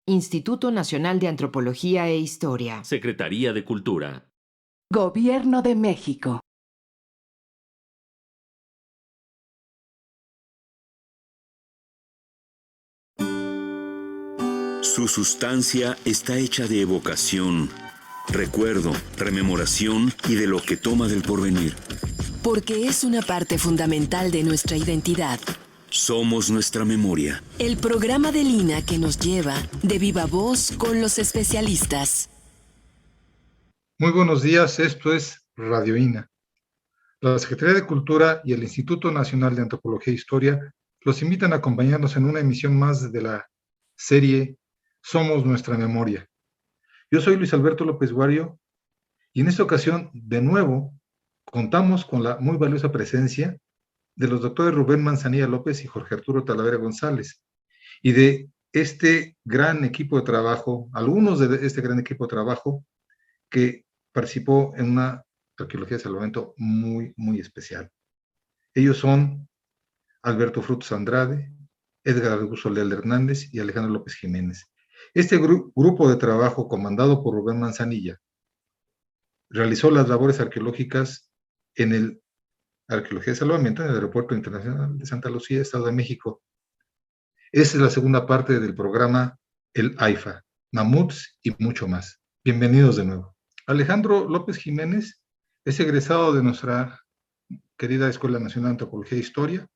Instituto Nacional de Antropología e Historia. Secretaría de Cultura. Gobierno de México. Su sustancia está hecha de evocación, recuerdo, rememoración y de lo que toma del porvenir. Porque es una parte fundamental de nuestra identidad. Somos nuestra memoria. El programa del INAH que nos lleva de viva voz con los especialistas. Muy buenos días, esto es Radio INAH. La Secretaría de Cultura y el Instituto Nacional de Antropología e Historia los invitan a acompañarnos en una emisión más de la serie Somos nuestra memoria. Yo soy Luis Alberto López Guario y en esta ocasión, de nuevo, contamos con la muy valiosa presencia de los doctores Rubén Manzanilla López y Jorge Arturo Talavera González, y de este gran equipo de trabajo, algunos de este gran equipo de trabajo que participó en una arqueología de salvamento muy, muy especial. Ellos son Alberto Frutos Andrade, Edgar Augusto Leal Hernández y Alejandro López Jiménez. Este grupo de trabajo, comandado por Rubén Manzanilla, realizó las labores arqueológicas en el Arqueología de Salvamento en el Aeropuerto Internacional de Santa Lucía, Estado de México. Esa es la segunda parte del programa El AIFA, mamuts y mucho más. Bienvenidos de nuevo. Alejandro López Jiménez es egresado de nuestra querida Escuela Nacional de Antropología e Historia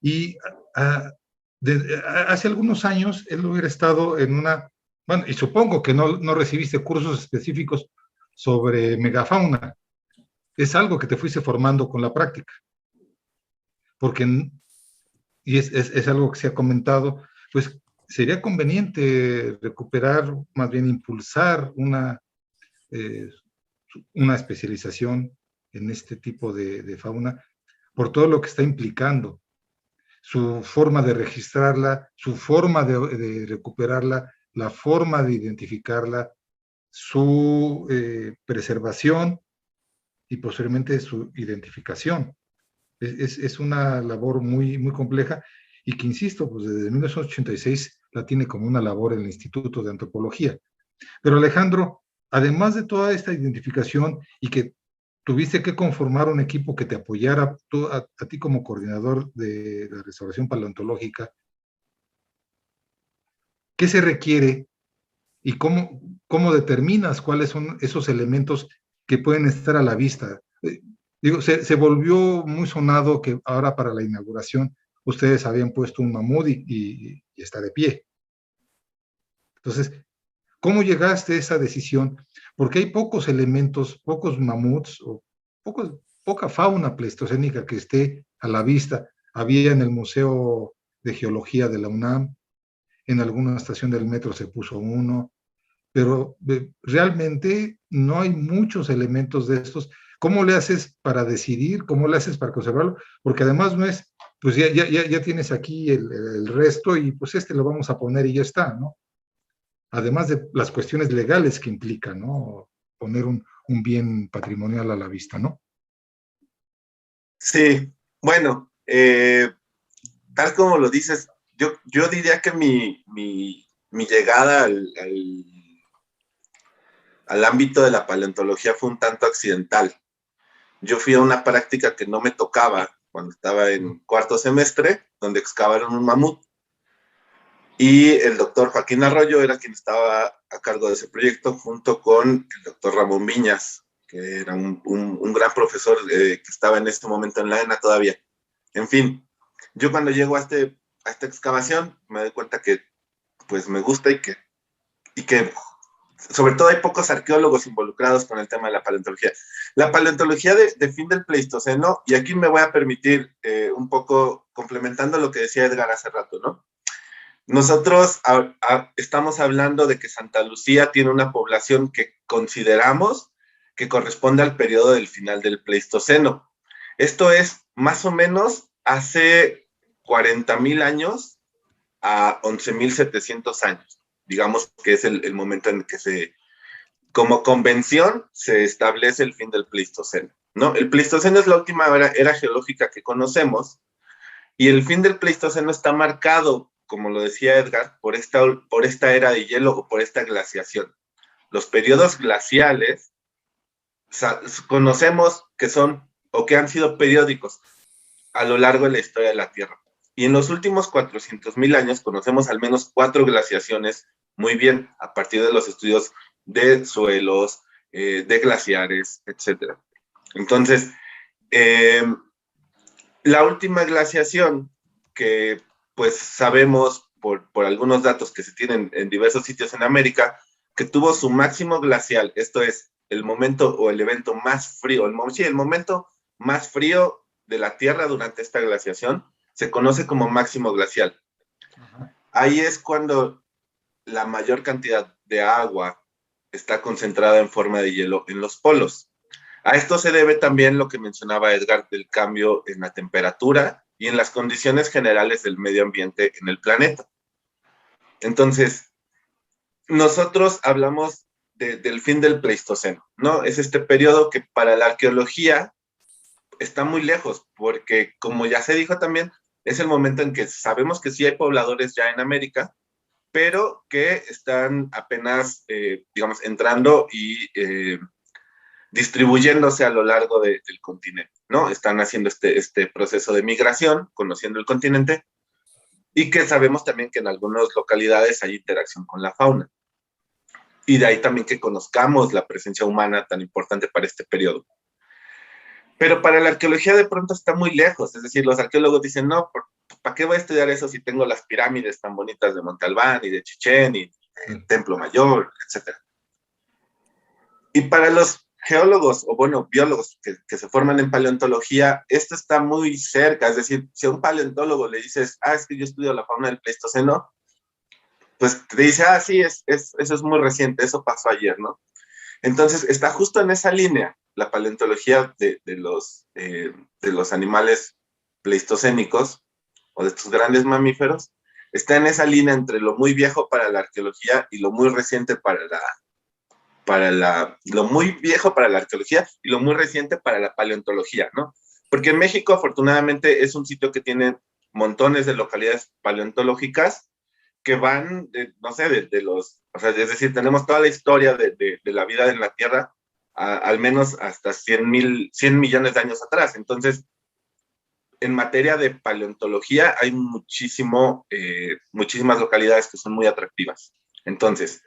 y hace algunos años él hubiera estado en una, bueno, y supongo que no recibiste cursos específicos sobre megafauna. Es algo que te fuiste formando con la práctica. Porque, y es algo que se ha comentado, pues sería conveniente recuperar, más bien impulsar una especialización en este tipo de fauna, por todo lo que está implicando, su forma de registrarla, su forma de recuperarla, la forma de identificarla, su preservación y posteriormente su identificación. Es una labor muy, muy compleja y que, insisto, pues desde 1986 la tiene como una labor en el Instituto de Antropología. Pero Alejandro, además de toda esta identificación y que tuviste que conformar un equipo que te apoyara a ti como coordinador de la restauración paleontológica, ¿qué se requiere y cómo determinas cuáles son esos elementos que pueden estar a la vista? Digo, se volvió muy sonado que ahora para la inauguración ustedes habían puesto un mamut y está de pie. Entonces, ¿cómo llegaste a esa decisión? Porque hay pocos elementos, pocos mamuts o poca fauna pleistocénica que esté a la vista. Había en el Museo de Geología de la UNAM, en alguna estación del metro se puso uno, pero realmente no hay muchos elementos de estos. ¿Cómo le haces para decidir? ¿Cómo le haces para conservarlo? Porque además no es, pues ya tienes aquí el resto y pues lo vamos a poner y ya está, ¿no? Además de las cuestiones legales que implica, ¿no? Poner un bien patrimonial a la vista, ¿no? Sí, bueno, tal como lo dices, yo diría que mi llegada al ámbito de la paleontología fue un tanto accidental. Yo fui a una práctica que no me tocaba cuando estaba en cuarto semestre, donde excavaron un mamut. Y el doctor Joaquín Arroyo era quien estaba a cargo de ese proyecto, junto con el doctor Ramón Viñas, que era un gran profesor que estaba en este momento en la ENA todavía. En fin, yo cuando llego a esta excavación me doy cuenta que pues me gusta y que sobre todo hay pocos arqueólogos involucrados con el tema de la paleontología. La paleontología de fin del Pleistoceno, y aquí me voy a permitir un poco complementando lo que decía Edgar hace rato, ¿no? Nosotros estamos hablando de que Santa Lucía tiene una población que consideramos que corresponde al periodo del final del Pleistoceno. Esto es más o menos hace 40,000 años a 11,700 años. Digamos que es el momento en que como convención, se establece el fin del Pleistoceno, ¿no? El Pleistoceno es la última era geológica que conocemos, y el fin del Pleistoceno está marcado como lo decía Edgar, por esta era de hielo o por esta glaciación. Los periodos glaciales conocemos que son o que han sido periódicos a lo largo de la historia de la Tierra. Y en los últimos 400,000 años conocemos al menos 4 glaciaciones muy bien, a partir de los estudios de suelos, de glaciares, etc. Entonces, la última glaciación que pues sabemos por algunos datos que se tienen en diversos sitios en América, que tuvo su máximo glacial, esto es, el momento o el evento más frío, el momento más frío de la Tierra durante esta glaciación, se conoce como máximo glacial. Ahí es cuando la mayor cantidad de agua está concentrada en forma de hielo en los polos. A esto se debe también lo que mencionaba Edgar del cambio en la temperatura y en las condiciones generales del medio ambiente en el planeta. Entonces, nosotros hablamos del fin del Pleistoceno, ¿no? Es este periodo que para la arqueología está muy lejos, porque como ya se dijo también, es el momento en que sabemos que sí hay pobladores ya en América, pero que están apenas, digamos, entrando y distribuyéndose a lo largo del continente, ¿no? Están haciendo este proceso de migración, conociendo el continente, y que sabemos también que en algunas localidades hay interacción con la fauna. Y de ahí también que conozcamos la presencia humana tan importante para este periodo. Pero para la arqueología de pronto está muy lejos, es decir, los arqueólogos dicen, no, ¿para qué voy a estudiar eso si tengo las pirámides tan bonitas de Monte Albán y de Chichén y el Templo Mayor, etcétera? Y para los geólogos, o bueno, biólogos que se forman en paleontología, esto está muy cerca, es decir, si a un paleontólogo le dices, es que yo estudio la fauna del Pleistoceno, pues te dice, sí, eso es muy reciente, eso pasó ayer, ¿no? Entonces, está justo en esa línea la paleontología de los animales pleistocénicos, o de estos grandes mamíferos, está en esa línea entre lo muy viejo para la arqueología y lo muy reciente lo muy viejo para la arqueología y lo muy reciente para la paleontología, ¿no? Porque México, afortunadamente, es un sitio que tiene montones de localidades paleontológicas que van, no sé, o sea, es decir, tenemos toda la historia de la vida en la Tierra, al menos hasta 100 millones de años atrás. Entonces, en materia de paleontología hay muchísimas localidades que son muy atractivas. Entonces,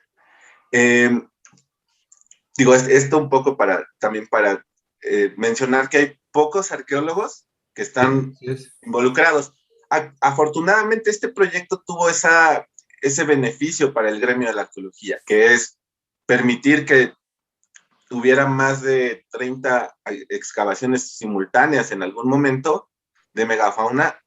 digo, esto un poco también para mencionar que hay pocos arqueólogos que están involucrados. Afortunadamente, este proyecto tuvo ese beneficio para el gremio de la arqueología, que es permitir que hubiera más de 30 excavaciones simultáneas en algún momento de megafauna,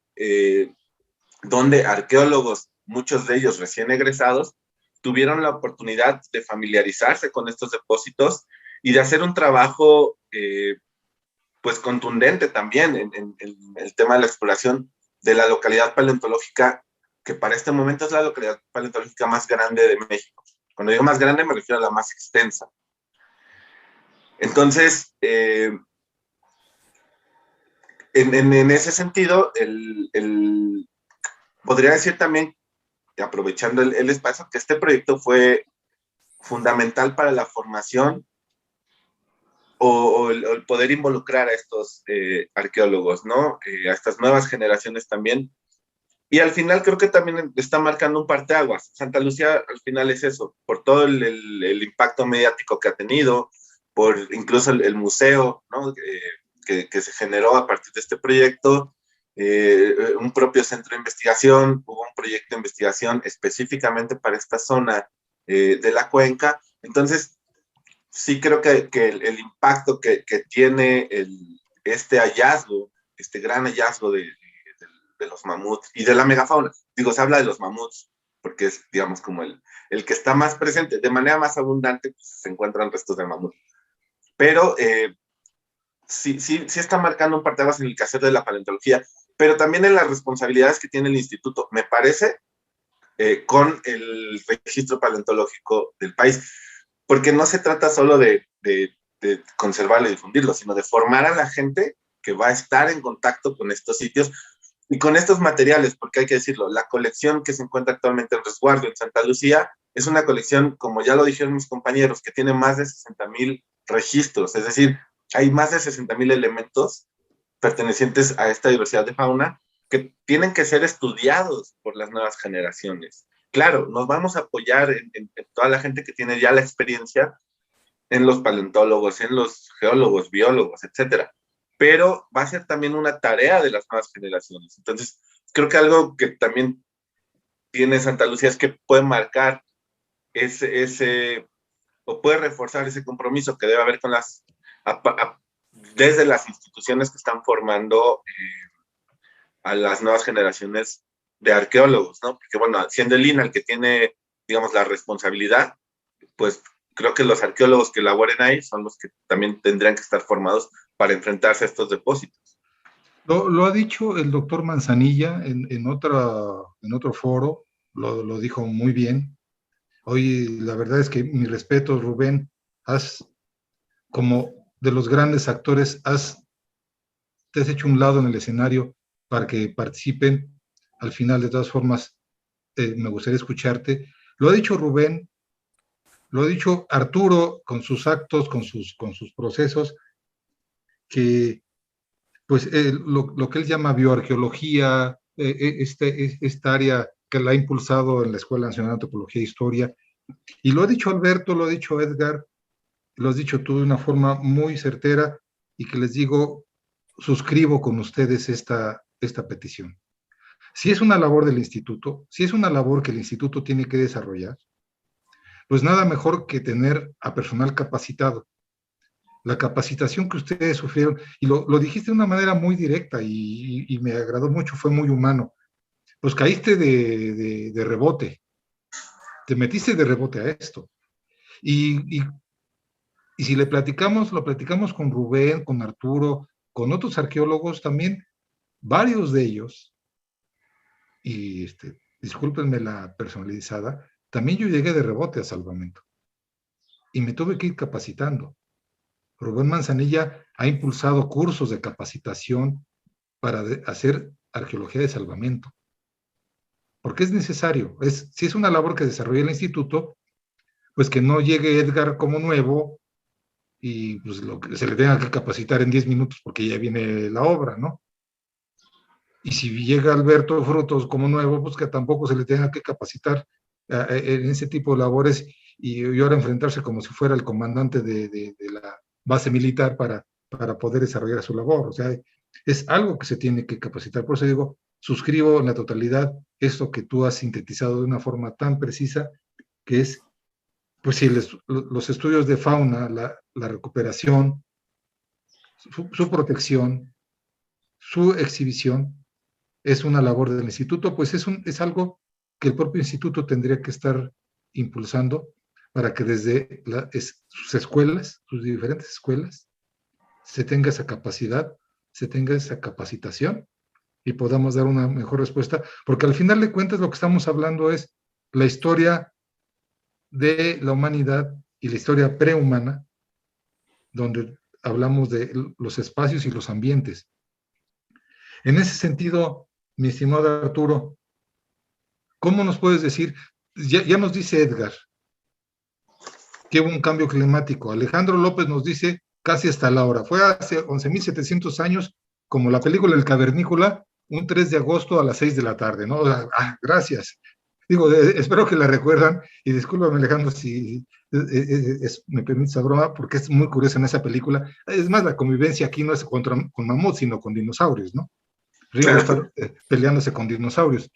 donde arqueólogos, muchos de ellos recién egresados, tuvieron la oportunidad de familiarizarse con estos depósitos y de hacer un trabajo pues contundente también en el tema de la exploración de la localidad paleontológica, que para este momento es la localidad paleontológica más grande de México. Cuando digo más grande me refiero a la más extensa. Entonces, en ese sentido, podría decir también, aprovechando el espacio, que este proyecto fue fundamental para la formación o el poder involucrar a estos arqueólogos, ¿no? A estas nuevas generaciones también. Y al final creo que también está marcando un parteaguas. Santa Lucía al final es eso, por todo el impacto mediático que ha tenido, por incluso el museo, ¿no? Que se generó a partir de este proyecto, un propio centro de investigación, hubo un proyecto de investigación específicamente para esta zona de la cuenca. Entonces, sí creo que el impacto que tiene este hallazgo, este gran hallazgo de los mamuts y de la megafauna. Digo, se habla de los mamuts porque es, digamos, como el que está más presente, de manera más abundante, pues, se encuentran restos de mamut. Pero sí está marcando un parteaguas en el quehacer de la paleontología, pero también en las responsabilidades que tiene el instituto, me parece, con el registro paleontológico del país. Porque no se trata solo de conservarlo y difundirlo, sino de formar a la gente que va a estar en contacto con estos sitios Y con estos materiales, porque hay que decirlo, la colección que se encuentra actualmente en resguardo en Santa Lucía es una colección, como ya lo dijeron mis compañeros, que tiene más de 60,000 registros, es decir, hay más de 60,000 elementos pertenecientes a esta diversidad de fauna que tienen que ser estudiados por las nuevas generaciones. Claro, nos vamos a apoyar en toda la gente que tiene ya la experiencia, en los paleontólogos, en los geólogos, biólogos, etcétera. Pero va a ser también una tarea de las nuevas generaciones. Entonces, creo que algo que también tiene Santa Lucía es que puede marcar o puede reforzar ese compromiso que debe haber con desde las instituciones que están formando a las nuevas generaciones de arqueólogos, ¿no? Porque, bueno, siendo el INAH el que tiene, digamos, la responsabilidad, pues creo que los arqueólogos que laboren ahí son los que también tendrían que estar formados para enfrentarse a estos depósitos. Lo ha dicho el doctor Manzanilla en otro foro, lo dijo muy bien. Hoy la verdad es que mi respeto, Rubén, como de los grandes actores, te has hecho un lado en el escenario para que participen. Al final, de todas formas, me gustaría escucharte. Lo ha dicho Rubén, lo ha dicho Arturo con sus actos, con sus procesos, que pues lo que él llama bioarqueología, esta área que la ha impulsado en la Escuela Nacional de Antropología e Historia, y lo ha dicho Alberto, lo ha dicho Edgar, lo has dicho tú de una forma muy certera, y que les digo, suscribo con ustedes esta petición. Si es una labor del instituto, si es una labor que el instituto tiene que desarrollar, pues nada mejor que tener a personal capacitado. La capacitación que ustedes sufrieron, y lo dijiste de una manera muy directa y me agradó mucho, fue muy humano. Pues caíste de rebote, te metiste de rebote a esto. Y si lo platicamos con Rubén, con Arturo, con otros arqueólogos también, varios de ellos, y discúlpenme la personalizada, también yo llegué de rebote a Salvamento y me tuve que ir capacitando. Rubén Manzanilla ha impulsado cursos de capacitación para hacer arqueología de salvamento, porque es necesario. Si es una labor que desarrolla el instituto, pues que no llegue Edgar como nuevo y pues se le tenga que capacitar en 10 minutos porque ya viene la obra, ¿no? Y si llega Alberto Frutos como nuevo, pues que tampoco se le tenga que capacitar en ese tipo de labores y ahora enfrentarse como si fuera el comandante de la base militar para poder desarrollar su labor. O sea, es algo que se tiene que capacitar. Por eso digo, suscribo en la totalidad esto que tú has sintetizado de una forma tan precisa, que es, pues si los estudios de fauna, la recuperación, su protección, su exhibición, es una labor del instituto, pues es algo que el propio instituto tendría que estar impulsando para que desde sus escuelas, sus diferentes escuelas, se tenga esa capacidad, se tenga esa capacitación y podamos dar una mejor respuesta, porque al final de cuentas lo que estamos hablando es la historia de la humanidad y la historia prehumana, donde hablamos de los espacios y los ambientes. En ese sentido, mi estimado Arturo, ¿cómo nos puedes decir? Ya nos dice Edgar que hubo un cambio climático. Alejandro López nos dice casi hasta la hora. Fue hace 11,700 años, como la película El Cavernícola, un 3 de agosto a las 6 de la tarde, ¿no? Gracias. Digo, espero que la recuerdan, y discúlpame, Alejandro, si me permite esa broma, porque es muy curiosa en esa película. Es más, la convivencia aquí no es con mamuts, sino con dinosaurios, ¿no? Ringo está peleándose con dinosaurios.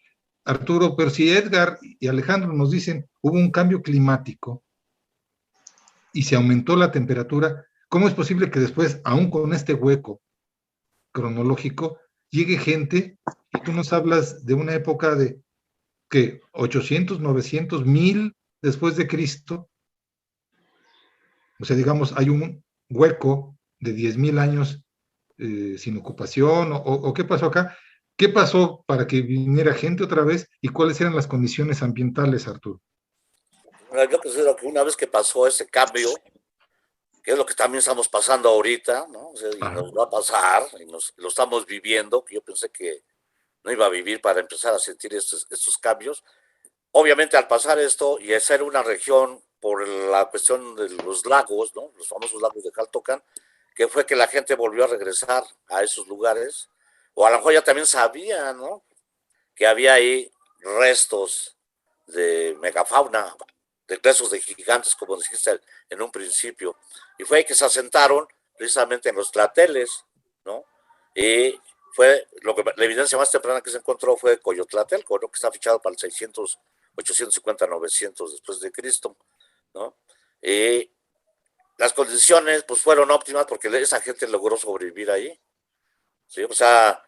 Arturo, pero si Edgar y Alejandro nos dicen hubo un cambio climático y se aumentó la temperatura, ¿cómo es posible que después, aún con este hueco cronológico, llegue gente y tú nos hablas de una época de que 800, 900, 1000 después de Cristo? O sea, digamos, hay un hueco de 10,000 años sin ocupación, o qué pasó acá. ¿Qué pasó para que viniera gente otra vez y cuáles eran las condiciones ambientales, Arturo? Yo considero que una vez que pasó ese cambio, que es lo que también estamos pasando ahorita, ¿no? O sea, y nos va a pasar, y lo estamos viviendo, que yo pensé que no iba a vivir para empezar a sentir estos cambios. Obviamente al pasar esto y hacer una región por la cuestión de los lagos, ¿no? Los famosos lagos de Caltocan, que fue que la gente volvió a regresar a esos lugares, o a lo mejor ya también sabía, ¿no?, que había ahí restos de megafauna, de restos de gigantes, como dijiste en un principio, y fue ahí que se asentaron precisamente en los tlateles, ¿no? Y fue la evidencia más temprana que se encontró fue Coyotlatelco, ¿no?, que está fichado para el 600, 850, 900 después de Cristo, ¿no? Y las condiciones pues fueron óptimas porque esa gente logró sobrevivir ahí, ¿sí? O sea,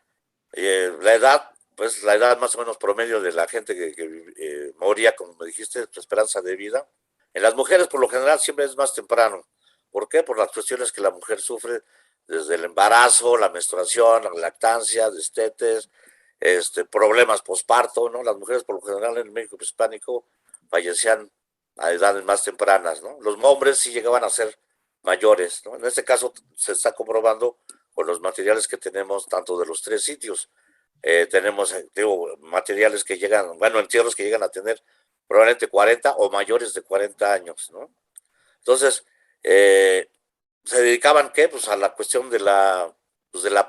la edad, pues la edad más o menos promedio de la gente que moría, como me dijiste, tu esperanza de vida. En las mujeres por lo general siempre es más temprano. ¿Por qué? Por las cuestiones que la mujer sufre desde el embarazo, la menstruación, la lactancia, destetes, problemas posparto, ¿no? Las mujeres por lo general en México hispánico fallecían a edades más tempranas, ¿no? Los hombres sí llegaban a ser mayores, ¿no? En este caso se está comprobando con los materiales que tenemos tanto de los 3 sitios. Tenemos, digo, materiales que llegan, bueno, entierros que llegan a tener probablemente 40 o mayores de 40 años, ¿no? Entonces, se dedicaban, ¿qué? Pues a la cuestión de la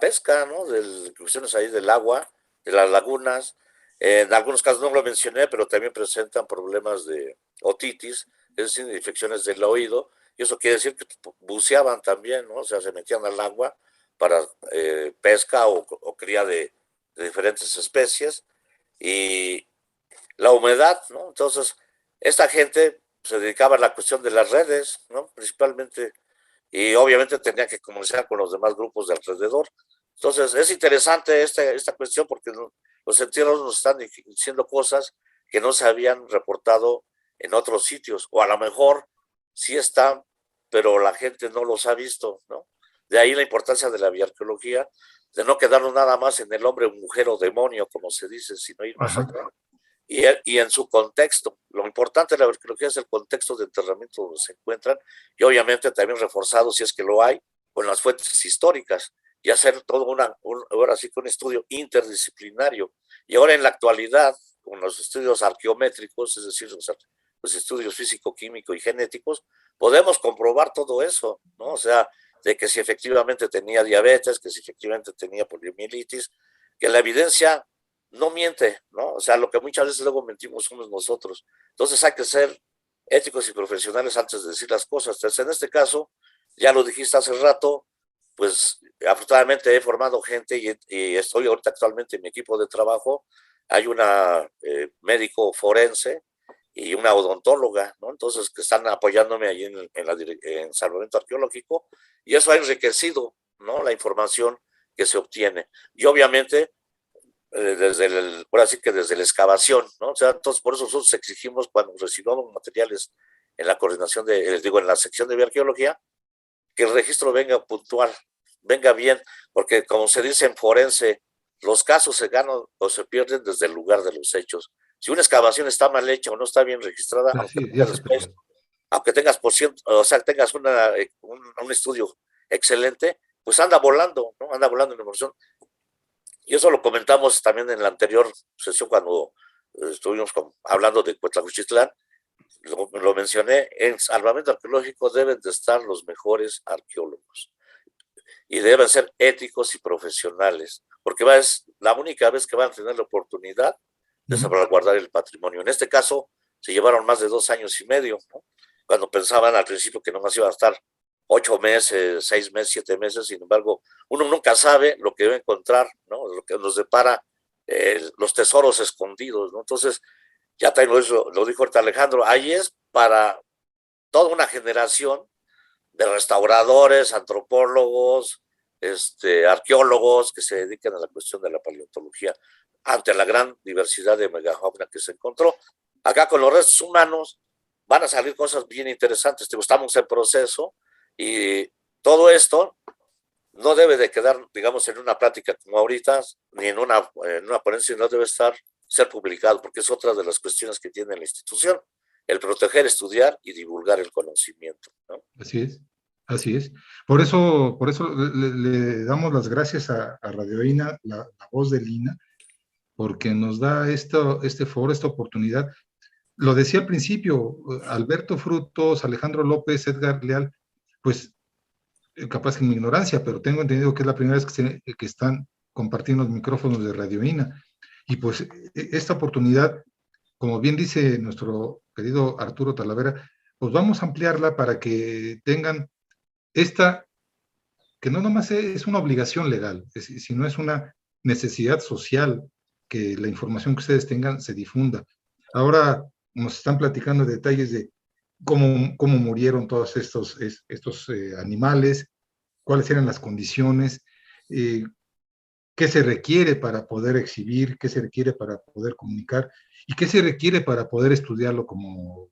pesca, ¿no? De cuestiones ahí del agua, de las lagunas. En algunos casos no lo mencioné, pero también presentan problemas de otitis, es decir, infecciones del oído, y eso quiere decir que buceaban también, ¿no? O sea, se metían al agua para pesca o cría de diferentes especies, y la humedad, ¿no? Entonces, esta gente se dedicaba a la cuestión de las redes, ¿no? Principalmente, y obviamente tenía que comunicar con los demás grupos de alrededor. Entonces, es interesante esta cuestión porque los entierros nos están diciendo cosas que no se habían reportado en otros sitios, o a lo mejor sí están, pero la gente no los ha visto, ¿no? De ahí la importancia de la bioarqueología, de no quedarnos nada más en el hombre, mujer o demonio, como se dice, sino ir más allá. Y en su contexto. Lo importante de la arqueología es el contexto de enterramiento donde se encuentran, y obviamente también reforzado, si es que lo hay, con las fuentes históricas, y hacer todo ahora sí que un estudio interdisciplinario. Y ahora en la actualidad, con los estudios arqueométricos, es decir, los estudios físico-químicos y genéticos, podemos comprobar todo eso, ¿no? O sea, de que si efectivamente tenía diabetes, que si efectivamente tenía poliomielitis, que la evidencia no miente, ¿no? O sea, lo que muchas veces luego mentimos somos nosotros. Entonces hay que ser éticos y profesionales antes de decir las cosas. Entonces, en este caso, ya lo dijiste hace rato, pues afortunadamente he formado gente y estoy ahorita actualmente en mi equipo de trabajo. Hay una médico forense y una odontóloga, ¿no? Entonces, que están apoyándome ahí en salvamento arqueológico, y eso ha enriquecido, ¿no?, la información que se obtiene. Y obviamente, ahora sí que desde la excavación, ¿no? O sea, entonces por eso nosotros exigimos cuando recibamos materiales en la coordinación en la sección de bioarqueología, que el registro venga puntual, venga bien, porque como se dice en forense, los casos se ganan o se pierden desde el lugar de los hechos. Si una excavación está mal hecha o no está bien registrada, aunque tengas tengas un estudio excelente, pues anda volando, ¿no? Anda volando en la información. Y eso lo comentamos también en la anterior sesión cuando estuvimos hablando de Cuetlahuichitlán. Lo mencioné, en salvamento arqueológico deben de estar los mejores arqueólogos y deben ser éticos y profesionales, porque es la única vez que van a tener la oportunidad de salvaguardar el patrimonio. En este caso, se llevaron más de 2 años y medio, ¿no? Cuando pensaban al principio que nomás iban a estar 8 meses, 6 meses, 7 meses, sin embargo, uno nunca sabe lo que va a encontrar, ¿no? Lo que nos depara los tesoros escondidos, ¿no? Entonces, ya tengo eso, lo dijo ahorita Alejandro, ahí es para toda una generación de restauradores, antropólogos, arqueólogos que se dedican a la cuestión de la paleontología ante la gran diversidad de megafauna que se encontró. Acá con los restos humanos van a salir cosas bien interesantes. Estamos en proceso y todo esto no debe de quedar, digamos, en una plática como ahorita, ni en una ponencia, no debe ser publicado, porque es otra de las cuestiones que tiene la institución, el proteger, estudiar y divulgar el conocimiento, ¿no? Así es, así es. Por eso le damos las gracias a Radio INA, la voz de Lina, porque nos da este foro, esta oportunidad. Lo decía al principio, Alberto Frutos, Alejandro López, Edgar Leal, pues capaz que en mi ignorancia, pero tengo entendido que es la primera vez que están compartiendo los micrófonos de Radio INA. Y pues esta oportunidad, como bien dice nuestro querido Arturo Talavera, pues vamos a ampliarla para que tengan esta, que no nomás es una obligación legal, sino es una necesidad social, que la información que ustedes tengan se difunda. Ahora nos están platicando detalles de cómo murieron todos estos animales, cuáles eran las condiciones, qué se requiere para poder exhibir, qué se requiere para poder comunicar y qué se requiere para poder estudiarlo como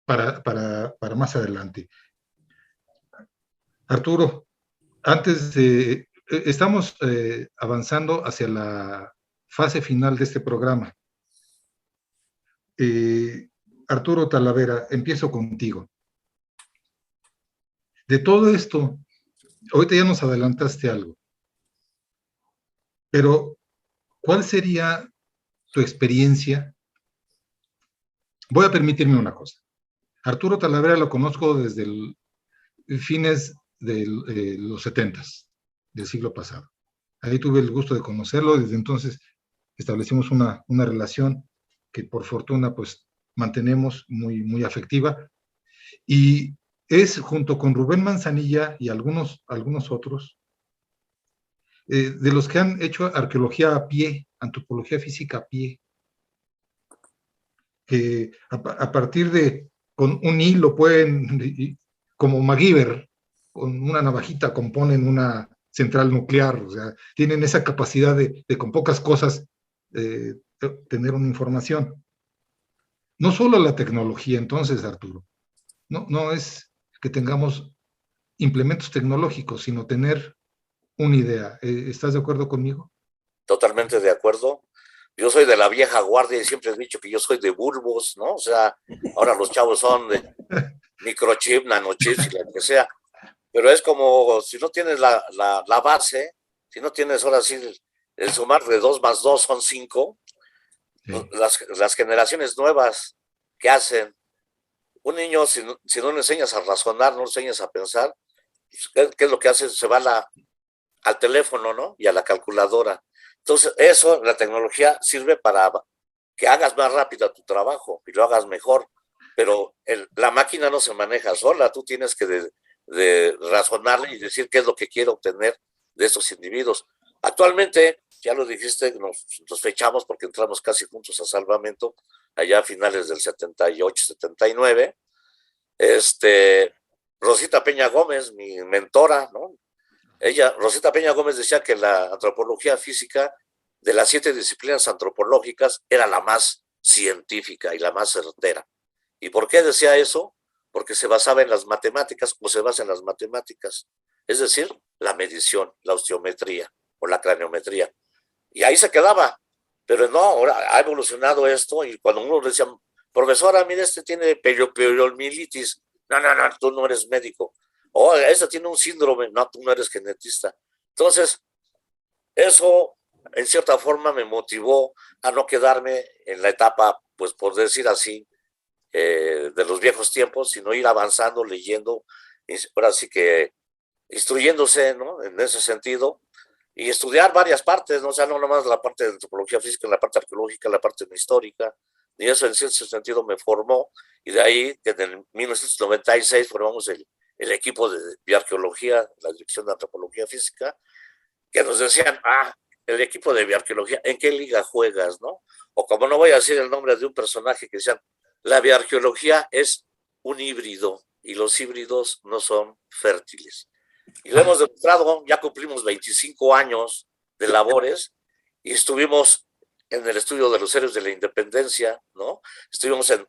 para más adelante. Arturo, estamos avanzando hacia la fase final de este programa. Arturo Talavera, empiezo contigo. De todo esto, ahorita ya nos adelantaste algo, pero ¿cuál sería tu experiencia? Voy a permitirme una cosa. Arturo Talavera lo conozco desde fines de los 70s del siglo pasado. Ahí tuve el gusto de conocerlo, desde entonces establecimos una relación que por fortuna pues mantenemos muy afectiva, y es junto con Rubén Manzanilla y algunos otros, de los que han hecho arqueología a pie, antropología física a pie, que a partir de, con un hilo pueden, como MacGyver, con una navajita componen una central nuclear, o sea, tienen esa capacidad de con pocas cosas tener una información. No solo la tecnología, entonces, Arturo, no es que tengamos implementos tecnológicos, sino tener una idea. ¿Estás de acuerdo conmigo? Totalmente de acuerdo. Yo soy de la vieja guardia y siempre he dicho que yo soy de bulbos, ¿no? O sea, ahora los chavos son de microchip, nanochips y lo que sea. Pero es como si no tienes la base, si no tienes ahora sí el sumar de 2 más 2 son 5, sí. Las generaciones nuevas que hacen, un niño si no le enseñas a razonar, no le enseñas a pensar, ¿qué es lo que hace? Se va al teléfono, ¿no? Y a la calculadora. Entonces, la tecnología sirve para que hagas más rápido tu trabajo y lo hagas mejor, pero la máquina no se maneja sola, tú tienes que de razonarle y decir qué es lo que quiere obtener de estos individuos. Actualmente, ya lo dijiste, nos fechamos porque entramos casi juntos a Salvamento, allá a finales del 78, 79. Rosita Peña Gómez, mi mentora, ¿no? Rosita Peña Gómez decía que la antropología física, de las 7 disciplinas antropológicas, era la más científica y la más certera. ¿Y por qué decía eso? Porque se basaba en las matemáticas, o se basa en las matemáticas, es decir, la medición, la osteometría o la craniometría. Y ahí se quedaba, pero no, ahora ha evolucionado esto, y cuando uno le decía, profesora, mire, tiene poliomielitis, no, tú no eres médico. Oh, esta tiene un síndrome, no, tú no eres genetista. Entonces, eso en cierta forma me motivó a no quedarme en la etapa, pues por decir así, de los viejos tiempos, sino ir avanzando, leyendo, ahora sí que instruyéndose, ¿no? En ese sentido, y estudiar varias partes, ¿no? O sea, no nomás la parte de antropología física, la parte arqueológica, la parte histórica, y eso en cierto sentido me formó, y de ahí, desde el 1996, formamos el equipo de bioarqueología, la Dirección de Antropología Física, que nos decían, el equipo de bioarqueología, ¿en qué liga juegas, no? O como no voy a decir el nombre de un personaje, que decían, la bioarqueología es un híbrido, y los híbridos no son fértiles. Y lo hemos demostrado, ya cumplimos 25 años de labores, y estuvimos en el estudio de los héroes de la independencia, ¿no? Estuvimos en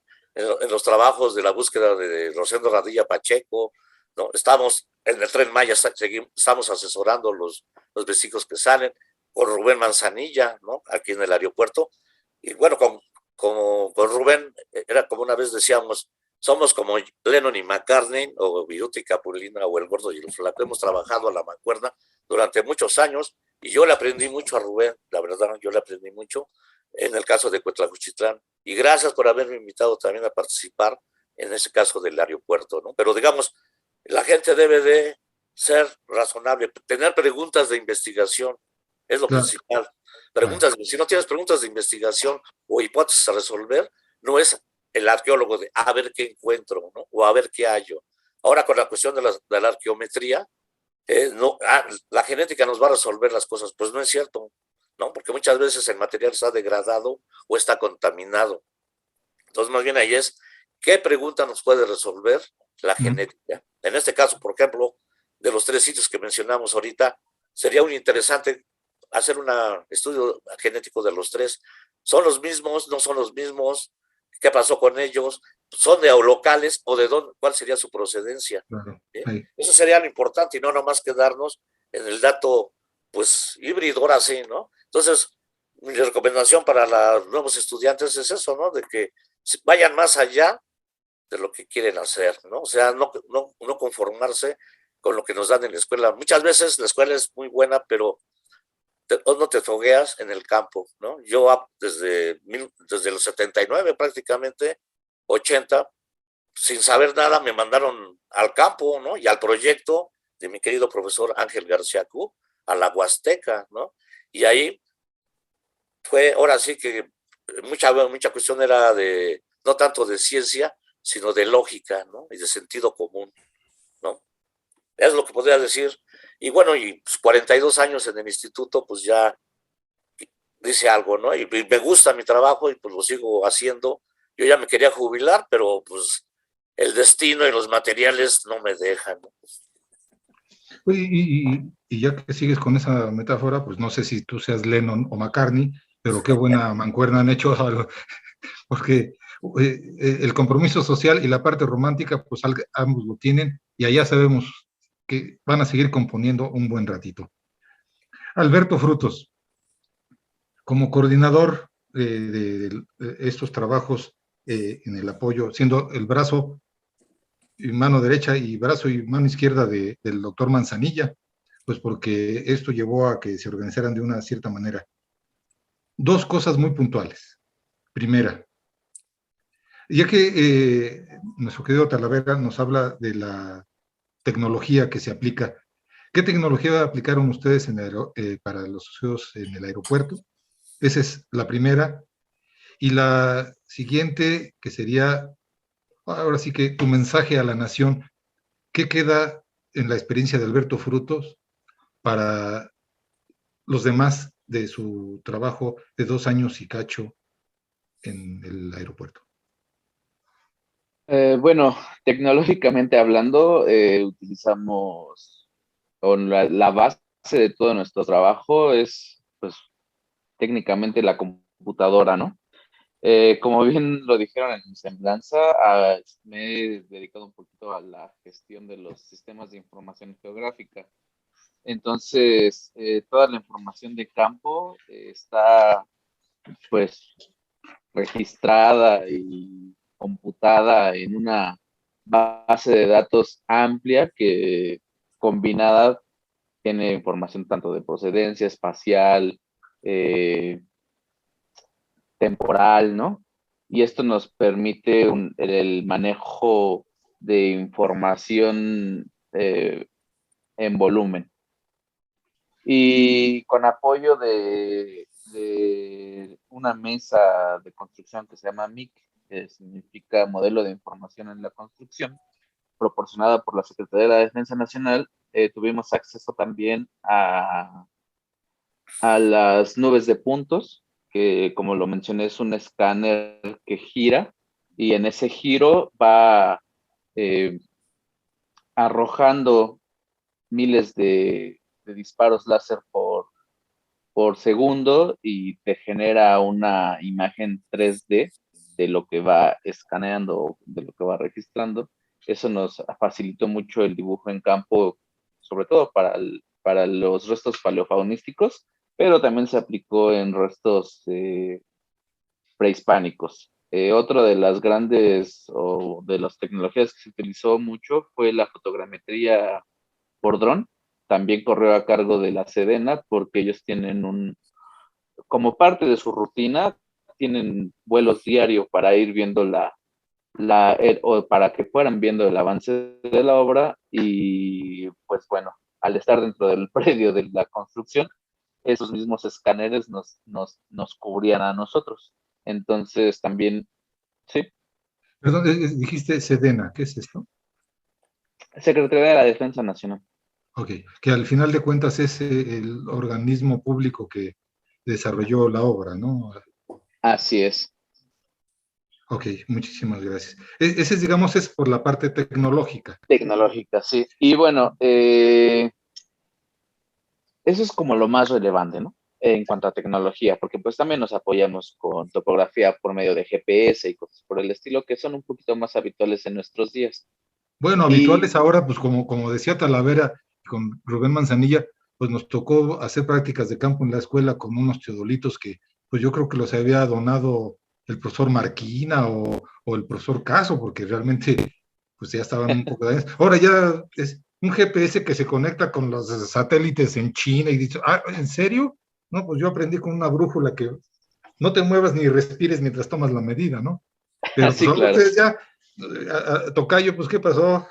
los trabajos de la búsqueda de Rosendo Radilla Pacheco, ¿no? Estamos en el Tren Maya, estamos asesorando los vestigos que salen, con Rubén Manzanilla, ¿no? Aquí en el aeropuerto. Y bueno, con Rubén, era como una vez decíamos, somos como Lennon y McCartney, o Viruta y Capulina, o el Gordo y el Flaco. Hemos trabajado a la mancuerna durante muchos años, Y yo le aprendí mucho a Rubén, la verdad, yo le aprendí mucho en el caso de Cuetlacuchitlán. Y gracias por haberme invitado también a participar en ese caso del aeropuerto, ¿no? Pero digamos, la gente debe de ser razonable, tener preguntas de investigación, es lo Claro, principal. claro. Preguntas, si no tienes preguntas de investigación o hipótesis a resolver, no es el arqueólogo de a ver qué encuentro, ¿no? O a ver qué hallo. Ahora con la cuestión de la arqueometría, no, la genética nos va a resolver las cosas, pues no es cierto, ¿no? Porque muchas veces el material está degradado o está contaminado. Entonces, más bien ahí es, ¿qué pregunta nos puede resolver la genética? En este caso, por ejemplo, de los 3 sitios que mencionamos ahorita, sería muy interesante hacer un estudio genético de los 3. ¿Son los mismos? ¿No son los mismos? ¿Qué pasó con ellos? ¿Son de locales o de dónde? ¿Cuál sería su procedencia? Claro. Eso sería lo importante y no nomás quedarnos en el dato, pues, híbrido, ahora sí, ¿no? Entonces, mi recomendación para los nuevos estudiantes es eso, ¿no? De que vayan más allá de lo que quieren hacer, ¿no? O sea, no conformarse con lo que nos dan en la escuela. Muchas veces la escuela es muy buena, pero no te fogueas en el campo, ¿no? Yo desde los 79 prácticamente, 80, sin saber nada me mandaron al campo, ¿no? Y al proyecto de mi querido profesor Ángel García Cú, a la Huasteca, ¿no? Y ahí fue, ahora sí que mucha cuestión era de, no tanto de ciencia, sino de lógica, ¿no? Y de sentido común, ¿no? Es lo que podría decir. Y bueno, y pues 42 años en el instituto, pues ya dice algo, ¿no? Y me gusta mi trabajo y pues lo sigo haciendo. Yo ya me quería jubilar, pero pues el destino y los materiales no me dejan, ¿no? Oye, y ya que sigues con esa metáfora, pues no sé si tú seas Lennon o McCartney, pero qué buena mancuerna han hecho, porque el compromiso social y la parte romántica, pues ambos lo tienen, y allá sabemos que van a seguir componiendo un buen ratito. Alberto Frutos, como coordinador de estos trabajos en el apoyo, siendo el brazo y mano derecha y brazo y mano izquierda del doctor Manzanilla, pues porque esto llevó a que se organizaran de una cierta manera. 2 cosas muy puntuales. Primera, ya que nuestro querido Talavera nos habla de la tecnología que se aplica, ¿qué tecnología aplicaron ustedes para los socios en el aeropuerto? Esa es la primera. Y la siguiente, que sería, ahora sí que tu mensaje a la nación, ¿qué queda en la experiencia de Alberto Frutos para los demás de su trabajo de 2 años y cacho en el aeropuerto? Bueno, tecnológicamente hablando, utilizamos, o la base de todo nuestro trabajo es, pues, técnicamente la computadora, ¿no? Como bien lo dijeron en mi semblanza, me he dedicado un poquito a la gestión de los sistemas de información geográfica. Entonces, toda la información de campo está, pues, registrada y computada en una base de datos amplia que combinada tiene información tanto de procedencia espacial, temporal, ¿no? Y esto nos permite el manejo de información en volumen. Y con apoyo de una mesa de construcción que se llama MIC, que significa Modelo de Información en la Construcción, proporcionada por la Secretaría de la Defensa Nacional, tuvimos acceso también a las nubes de puntos, que como lo mencioné es un escáner que gira y en ese giro va arrojando miles de disparos láser por segundo y te genera una imagen 3D de lo que va escaneando, de lo que va registrando. Eso nos facilitó mucho el dibujo en campo, sobre todo para los restos paleofaunísticos, pero también se aplicó en restos prehispánicos. Otro de las grandes o de las tecnologías que se utilizó mucho fue la fotogrametría por dron, también corrió a cargo de la Sedena, porque ellos tienen como parte de su rutina, tienen vuelos diarios para ir viendo o para que fueran viendo el avance de la obra, y pues bueno, al estar dentro del predio de la construcción, esos mismos escáneres nos cubrían a nosotros. Entonces también, sí, Perdón, dijiste Sedena, ¿qué es esto? Secretaría de la Defensa Nacional. Ok, que al final de cuentas es el organismo público que desarrolló la obra, ¿no? Así es. Ok, muchísimas gracias. Ese, digamos, es por la parte tecnológica. Tecnológica, sí. Y bueno, eso es como lo más relevante, ¿no? En cuanto a tecnología, porque pues también nos apoyamos con topografía por medio de GPS y cosas por el estilo, que son un poquito más habituales en nuestros días. Bueno, Y habituales ahora, pues como decía Talavera con Rubén Manzanilla, pues nos tocó hacer prácticas de campo en la escuela con unos teodolitos que pues yo creo que los había donado el profesor Marquina o el profesor Caso, porque realmente pues ya estaban un poco dañados. Ahora ya es un GPS que se conecta con los satélites en China y dice, ah, ¿en serio? No, pues yo aprendí con una brújula que no te muevas ni respires mientras tomas la medida, ¿no? Pero pues sí, ahora claro. ustedes ya, tocayo, pues ¿qué pasó?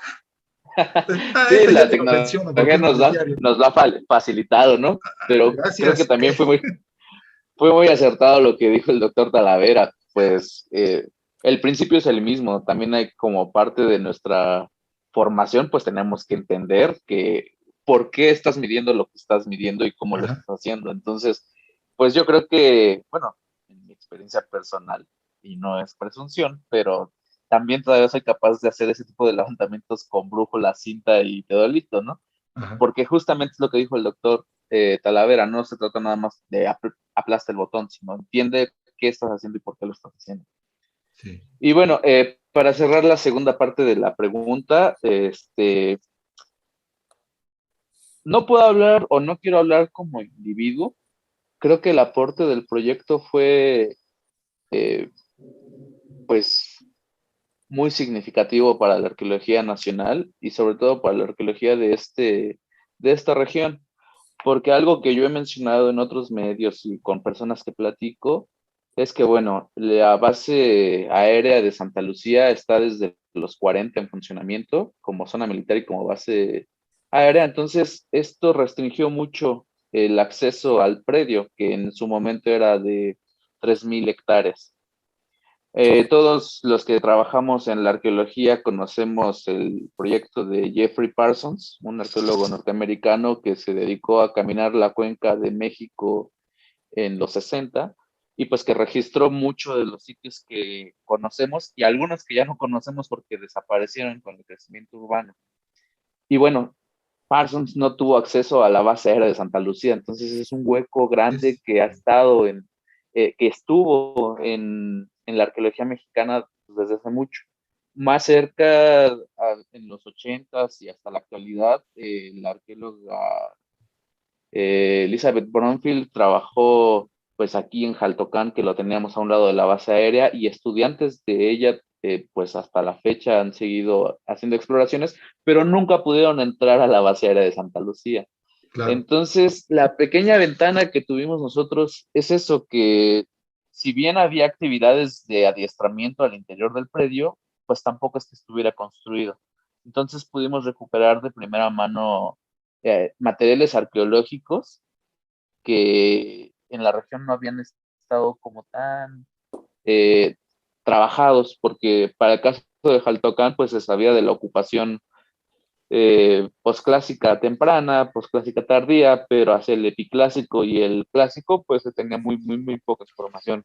Sí, Esta ya la ni lo menciono porque tecnología es necesario. nos lo ha facilitado, ¿no? Pero creo que Gracias. también fue muy acertado lo que dijo el doctor Talavera. Pues el principio es el mismo. También hay como parte de nuestra formación, pues tenemos que entender que por qué estás midiendo lo que estás midiendo y cómo lo Ajá. estás haciendo. Entonces, pues yo creo que, bueno, en mi experiencia personal, y no es presunción, pero también todavía soy capaz de hacer ese tipo de levantamientos con brújula, cinta y teodolito, ¿no? Ajá. Porque justamente es lo que dijo el doctor Talavera, no se trata nada más de aplasta el botón, sino entiende qué estás haciendo y por qué lo estás haciendo. Sí. Y bueno, para cerrar la segunda parte de la pregunta, no puedo hablar o no quiero hablar como individuo. Creo que el aporte del proyecto fue, eh, pues, muy significativo para la arqueología nacional y sobre todo para la arqueología de esta región. Porque algo que yo he mencionado en otros medios y con personas que platico es que, bueno, la base aérea de Santa Lucía está desde los 40 en funcionamiento como zona militar y como base aérea. Entonces, esto restringió mucho el acceso al predio, que en su momento era de 3,000 hectáreas. Todos los que trabajamos en la arqueología conocemos el proyecto de Jeffrey Parsons, un arqueólogo norteamericano que se dedicó a caminar la cuenca de México en los 60 y pues que registró muchos de los sitios que conocemos y algunos que ya no conocemos porque desaparecieron con el crecimiento urbano. Y bueno, Parsons no tuvo acceso a la base aérea de Santa Lucía, entonces es un hueco grande Es, que ha estado que estuvo en la arqueología mexicana desde hace mucho. Más cerca, en los 80s y hasta la actualidad, la arqueóloga Elizabeth Bromfield trabajó pues aquí en Jaltocán, que lo teníamos a un lado de la base aérea, y estudiantes de ella pues hasta la fecha han seguido haciendo exploraciones, pero nunca pudieron entrar a la base aérea de Santa Lucía. claro. Entonces, la pequeña ventana que tuvimos nosotros es eso, que si bien había actividades de adiestramiento al interior del predio, pues tampoco es que estuviera construido. Entonces pudimos recuperar de primera mano materiales arqueológicos que en la región no habían estado como tan eh, trabajados, porque para el caso de Jaltocán, pues se sabía de la ocupación posclásica temprana, posclásica tardía, pero hacia el epiclásico y el clásico, pues se tenía muy, muy, muy poca información.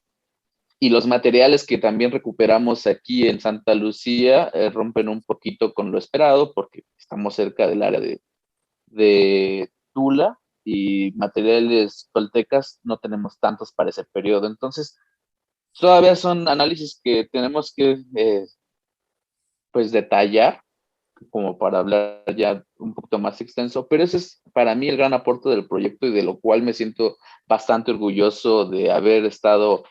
Y los materiales que también recuperamos aquí en Santa Lucía rompen un poquito con lo esperado, porque estamos cerca del área de Tula y materiales toltecas no tenemos tantos para ese periodo. Entonces, todavía son análisis que tenemos que pues detallar como para hablar ya un poquito más extenso, pero ese es para mí el gran aporte del proyecto y de lo cual me siento bastante orgulloso de haber estado,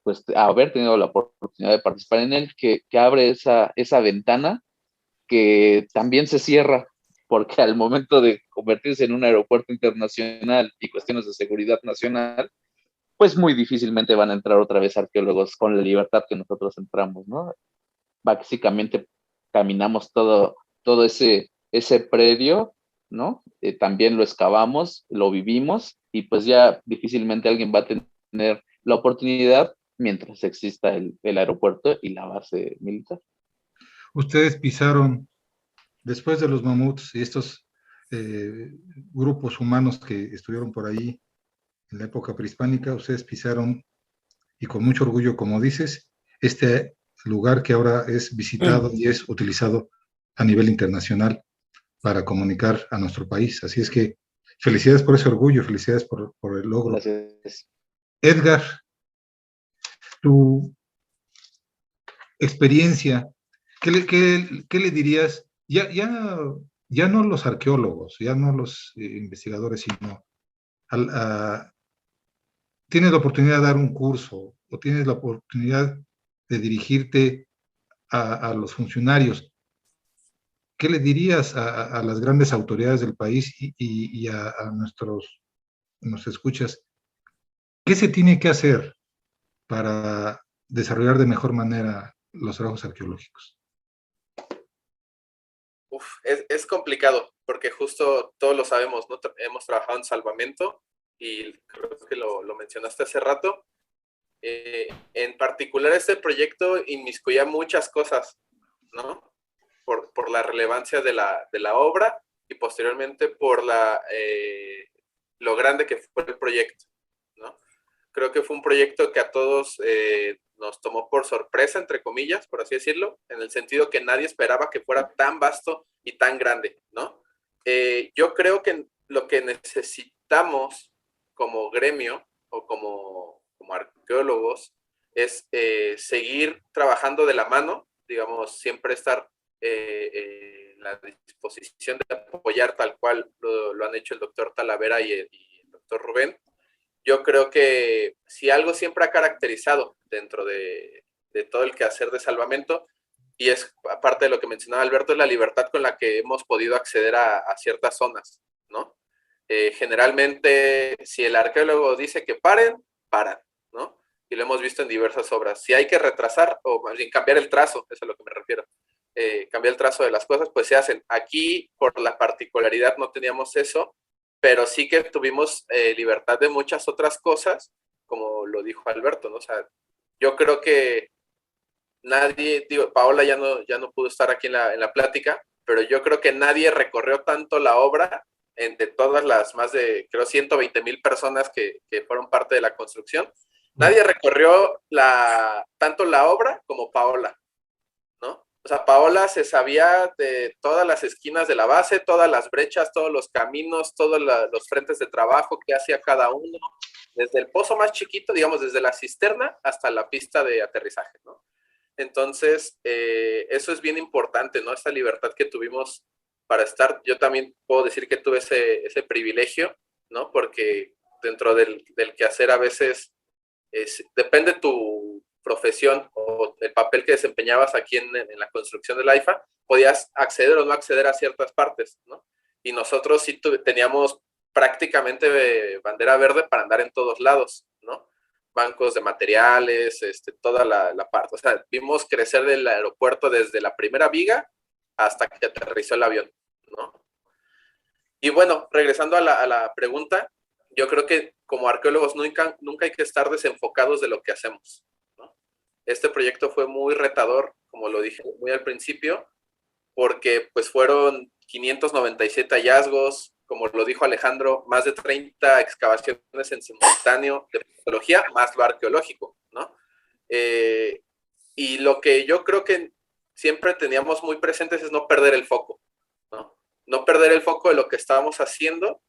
pues haber tenido la oportunidad de participar en él, que abre esa ventana que también se cierra porque al momento de convertirse en un aeropuerto internacional y cuestiones de seguridad nacional, pues muy difícilmente van a entrar otra vez arqueólogos con la libertad que nosotros entramos, ¿no? Básicamente caminamos todo ese predio, ¿no? También lo excavamos, lo vivimos, y pues ya difícilmente alguien va a tener la oportunidad mientras exista el aeropuerto y la base militar. Ustedes pisaron, después de los mamuts y estos grupos humanos que estuvieron por ahí en la época prehispánica, ustedes pisaron, y con mucho orgullo, como dices, este lugar que ahora es visitado y es utilizado a nivel internacional para comunicar a nuestro país. Así es que felicidades por ese orgullo, felicidades por el logro. Gracias. Edgar, tu experiencia, ¿qué le dirías? Ya no los arqueólogos, ya no los investigadores, sino tienes la oportunidad de dar un curso o tienes la oportunidad de dirigirte a los funcionarios. ¿Qué le dirías a las grandes autoridades del país y a nos escuchas? ¿Qué se tiene que hacer para desarrollar de mejor manera los trabajos arqueológicos? Es complicado, porque justo todos lo sabemos, ¿no? Hemos trabajado en salvamento y creo que lo mencionaste hace rato. En particular, este proyecto inmiscuía muchas cosas, ¿no? Por la relevancia de la obra y posteriormente por lo grande que fue el proyecto, ¿no? Creo que fue un proyecto que a todos nos tomó por sorpresa, entre comillas, por así decirlo, en el sentido que nadie esperaba que fuera tan vasto y tan grande, ¿no? Yo creo que lo que necesitamos como gremio o como arqueólogos es seguir trabajando de la mano, digamos, siempre estar en la disposición de apoyar tal cual lo han hecho el doctor Talavera y el doctor Rubén. Yo creo que si algo siempre ha caracterizado dentro de todo el quehacer de salvamento, y es aparte de lo que mencionaba Alberto, es la libertad con la que hemos podido acceder a ciertas zonas, ¿no? Generalmente, si el arqueólogo dice que paren, paran, ¿no? Y lo hemos visto en diversas obras. Si hay que retrasar, o más bien cambiar el trazo, eso es a lo que me refiero, cambiar el trazo de las cosas, pues se hacen. Aquí, por la particularidad, no teníamos eso, pero sí que tuvimos libertad de muchas otras cosas, como lo dijo Alberto, ¿no? O sea, yo creo que nadie, digo, Paola ya no pudo estar aquí en la plática, pero yo creo que nadie recorrió tanto la obra de todas las más de, creo, 120,000 personas que fueron parte de la construcción. Nadie recorrió tanto la obra como Paola, ¿no? O sea, Paola se sabía de todas las esquinas de la base, todas las brechas, todos los caminos, todos los frentes de trabajo que hacía cada uno, desde el pozo más chiquito, digamos, desde la cisterna hasta la pista de aterrizaje, ¿no? Entonces, eso es bien importante, ¿no? Esta libertad que tuvimos para estar. Yo también puedo decir que tuve ese privilegio, ¿no? Porque dentro del quehacer a veces depende tu profesión o el papel que desempeñabas aquí en la construcción del AIFA, podías acceder o no acceder a ciertas partes, ¿no? Y nosotros sí teníamos prácticamente bandera verde para andar en todos lados, ¿no? Bancos de materiales, toda la parte. O sea, vimos crecer del aeropuerto desde la primera viga hasta que aterrizó el avión, ¿no? Y bueno, regresando a la pregunta, yo creo que como arqueólogos nunca hay que estar desenfocados de lo que hacemos, ¿no? Este proyecto fue muy retador, como lo dije muy al principio, porque pues fueron 597 hallazgos, como lo dijo Alejandro, más de 30 excavaciones en simultáneo de arqueología, más lo arqueológico, ¿no? Y lo que yo creo que siempre teníamos muy presentes es no perder el foco, ¿no? No perder el foco de lo que estábamos haciendo,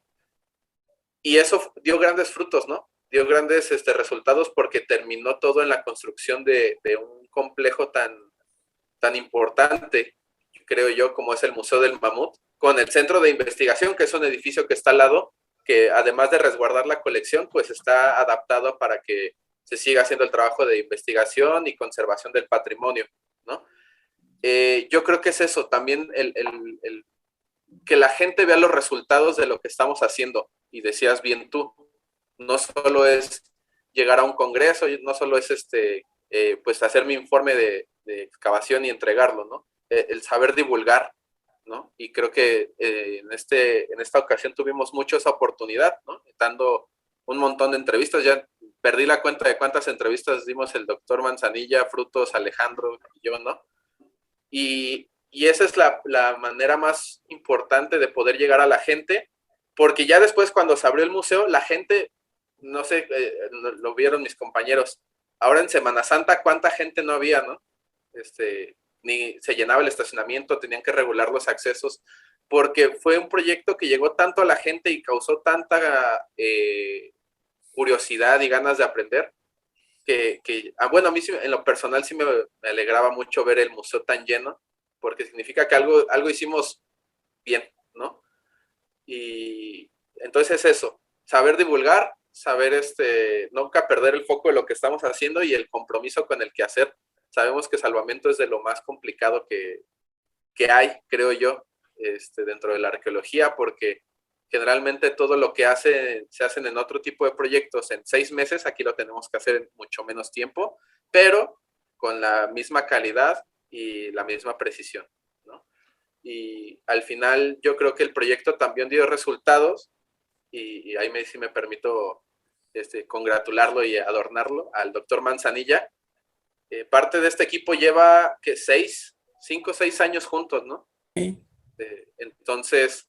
y eso dio grandes frutos, ¿no? Dio grandes resultados porque terminó todo en la construcción de un complejo tan importante, creo yo, como es el Museo del Mamut, con el Centro de Investigación, que es un edificio que está al lado, que además de resguardar la colección, pues está adaptado para que se siga haciendo el trabajo de investigación y conservación del patrimonio, ¿no? Yo creo que es eso, también el que la gente vea los resultados de lo que estamos haciendo. Y decías bien tú, no solo es llegar a un congreso, no solo es pues hacer mi informe de excavación y entregarlo, ¿no? El saber divulgar, ¿no? Y creo que en esta ocasión tuvimos mucho esa oportunidad, ¿no? Dando un montón de entrevistas, ya perdí la cuenta de cuántas entrevistas dimos el doctor Manzanilla, Frutos, Alejandro y yo, ¿no? Y esa es la manera más importante de poder llegar a la gente, porque ya después cuando se abrió el museo, la gente, no sé, lo vieron mis compañeros, ahora en Semana Santa, ¿cuánta gente no había, no? Ni se llenaba el estacionamiento, tenían que regular los accesos, porque fue un proyecto que llegó tanto a la gente y causó tanta curiosidad y ganas de aprender, bueno, a mí sí, en lo personal sí me alegraba mucho ver el museo tan lleno, porque significa que algo hicimos bien, ¿no? Y entonces es eso, saber divulgar, saber nunca perder el foco de lo que estamos haciendo y el compromiso con el quehacer. Sabemos que salvamento es de lo más complicado que hay, creo yo, dentro de la arqueología, porque generalmente todo lo que se hacen en otro tipo de proyectos en 6 meses, aquí lo tenemos que hacer en mucho menos tiempo, pero con la misma calidad y la misma precisión, ¿no? Y al final yo creo que el proyecto también dio resultados, y ahí sí me permito congratularlo y adornarlo al doctor Manzanilla. Parte de este equipo lleva, ¿qué? 5 o 6 años juntos, ¿no? Sí. Entonces,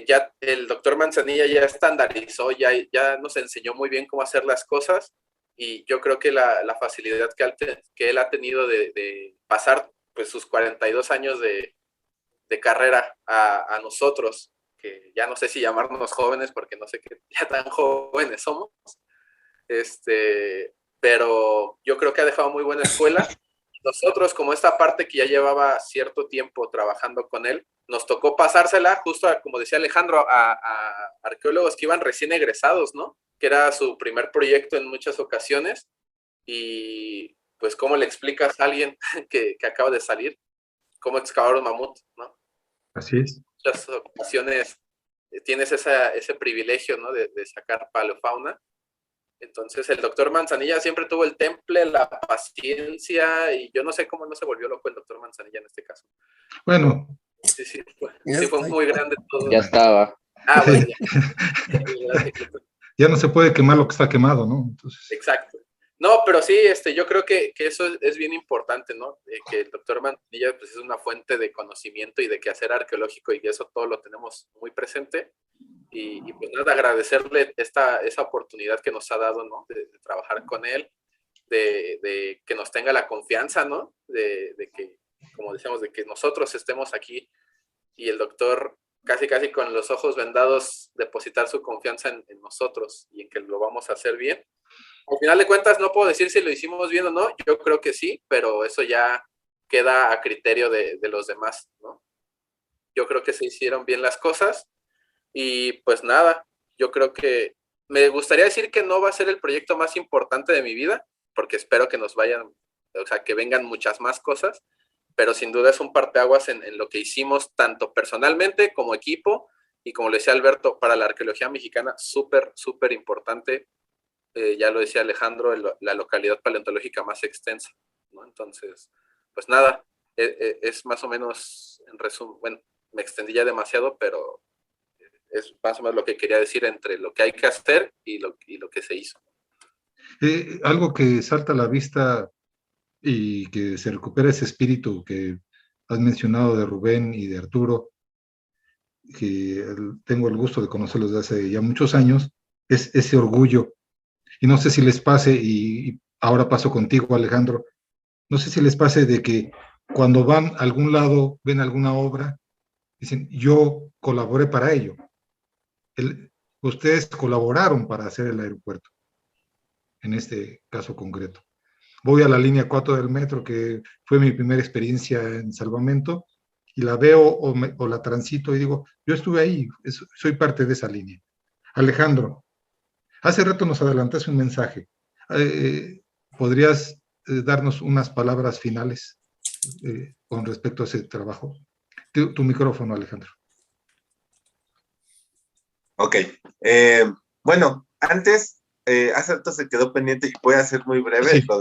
ya el doctor Manzanilla ya estandarizó, ya nos enseñó muy bien cómo hacer las cosas, y yo creo que la facilidad que él ha tenido de pasar pues, sus 42 años de carrera a nosotros, que ya no sé si llamarnos jóvenes, porque no sé qué ya tan jóvenes somos, pero yo creo que ha dejado muy buena escuela. Nosotros, como esta parte que ya llevaba cierto tiempo trabajando con él, nos tocó pasársela justo, como decía Alejandro, a arqueólogos que iban recién egresados, ¿no? Que era su primer proyecto en muchas ocasiones, y pues cómo le explicas a alguien que acaba de salir cómo excavar un mamut, ¿no? Así es. En muchas ocasiones tienes ese privilegio, ¿no? De sacar paleofauna. Entonces el doctor Manzanilla siempre tuvo el temple, la paciencia, y yo no sé cómo no se volvió loco el doctor Manzanilla en este caso. Bueno. Sí, fue muy grande todo. Ya estaba. Bueno, ya no se puede quemar lo que está quemado, ¿no? Entonces... Exacto. No, pero sí, yo creo que eso es bien importante, ¿no? Que el doctor Manzanilla pues, es una fuente de conocimiento y de quehacer arqueológico, y eso todo lo tenemos muy presente. Y pues nada, agradecerle esa oportunidad que nos ha dado, ¿no? De trabajar con él, de que nos tenga la confianza, ¿no? De que, como decíamos, de que nosotros estemos aquí y el doctor casi con los ojos vendados depositar su confianza en nosotros y en que lo vamos a hacer bien. Al final de cuentas no puedo decir si lo hicimos bien o no, yo creo que sí, pero eso ya queda a criterio de los demás, ¿no? Yo creo que se hicieron bien las cosas. Y pues nada, yo creo que me gustaría decir que no va a ser el proyecto más importante de mi vida, porque espero que nos vayan, o sea, que vengan muchas más cosas, pero sin duda es un parteaguas en lo que hicimos tanto personalmente como equipo, y como le decía Alberto, para la arqueología mexicana, súper importante. Ya lo decía Alejandro, la localidad paleontológica más extensa, ¿no? Entonces, pues nada, es más o menos, en resumen, bueno, me extendí ya demasiado, pero es más o menos lo que quería decir entre lo que hay que hacer y lo que se hizo. Algo que salta a la vista y que se recupera ese espíritu que has mencionado de Rubén y de Arturo, que tengo el gusto de conocerlos desde hace ya muchos años, es ese orgullo. Y no sé si les pase, y ahora paso contigo, Alejandro, no sé si les pase de que cuando van a algún lado, ven alguna obra, dicen, yo colaboré para ello. Ustedes colaboraron para hacer el aeropuerto, en este caso concreto. Voy a la línea 4 del metro, que fue mi primera experiencia en salvamento, y la veo o la transito y digo, yo estuve ahí, soy parte de esa línea. Alejandro, hace rato nos adelantaste un mensaje. ¿Podrías darnos unas palabras finales con respecto a ese trabajo? Tu micrófono, Alejandro. Ok. Bueno, antes, hace rato se quedó pendiente y voy a ser muy breve Sí, lo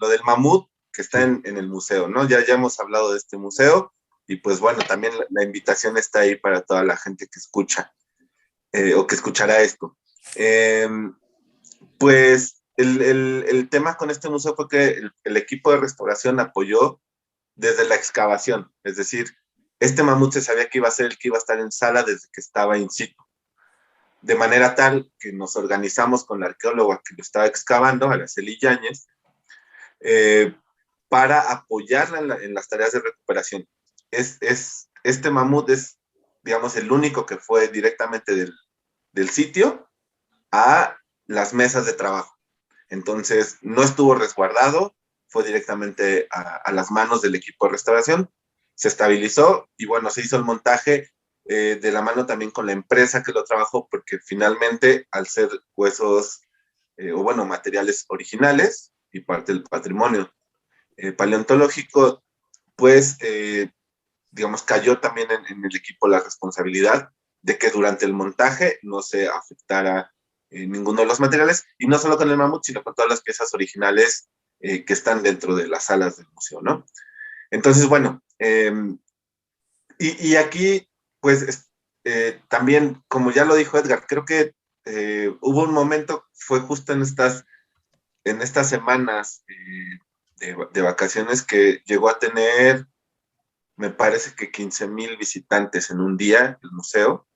del mamut que está sí. en el museo, ¿no? Ya hemos hablado de este museo y pues bueno, también la invitación está ahí para toda la gente que escucha o que escuchará esto. Eh, pues el tema con este museo fue que el equipo de restauración apoyó desde la excavación, es decir, este mamut se sabía que iba a ser el que iba a estar en sala desde que estaba in situ. De manera tal que nos organizamos con la arqueóloga que lo estaba excavando, Araceli Yáñez, eh, para apoyarla en las tareas de recuperación. Este mamut es, digamos, el único que fue directamente del sitio a las mesas de trabajo. Entonces, no estuvo resguardado, fue directamente a las manos del equipo de restauración, se estabilizó y bueno, se hizo el montaje de la mano también con la empresa que lo trabajó, porque finalmente, al ser huesos o bueno, materiales originales y parte del patrimonio paleontológico, pues, digamos, cayó también en el equipo la responsabilidad de que durante el montaje no se afectara ninguno de los materiales, y no solo con el mamut, sino con todas las piezas originales que están dentro de las salas del museo, ¿no? Entonces, bueno, y aquí, pues, también, como ya lo dijo Edgar, creo que hubo un momento, fue justo en estas semanas de vacaciones que llegó a tener, me parece que 15,000 visitantes en un día el museo.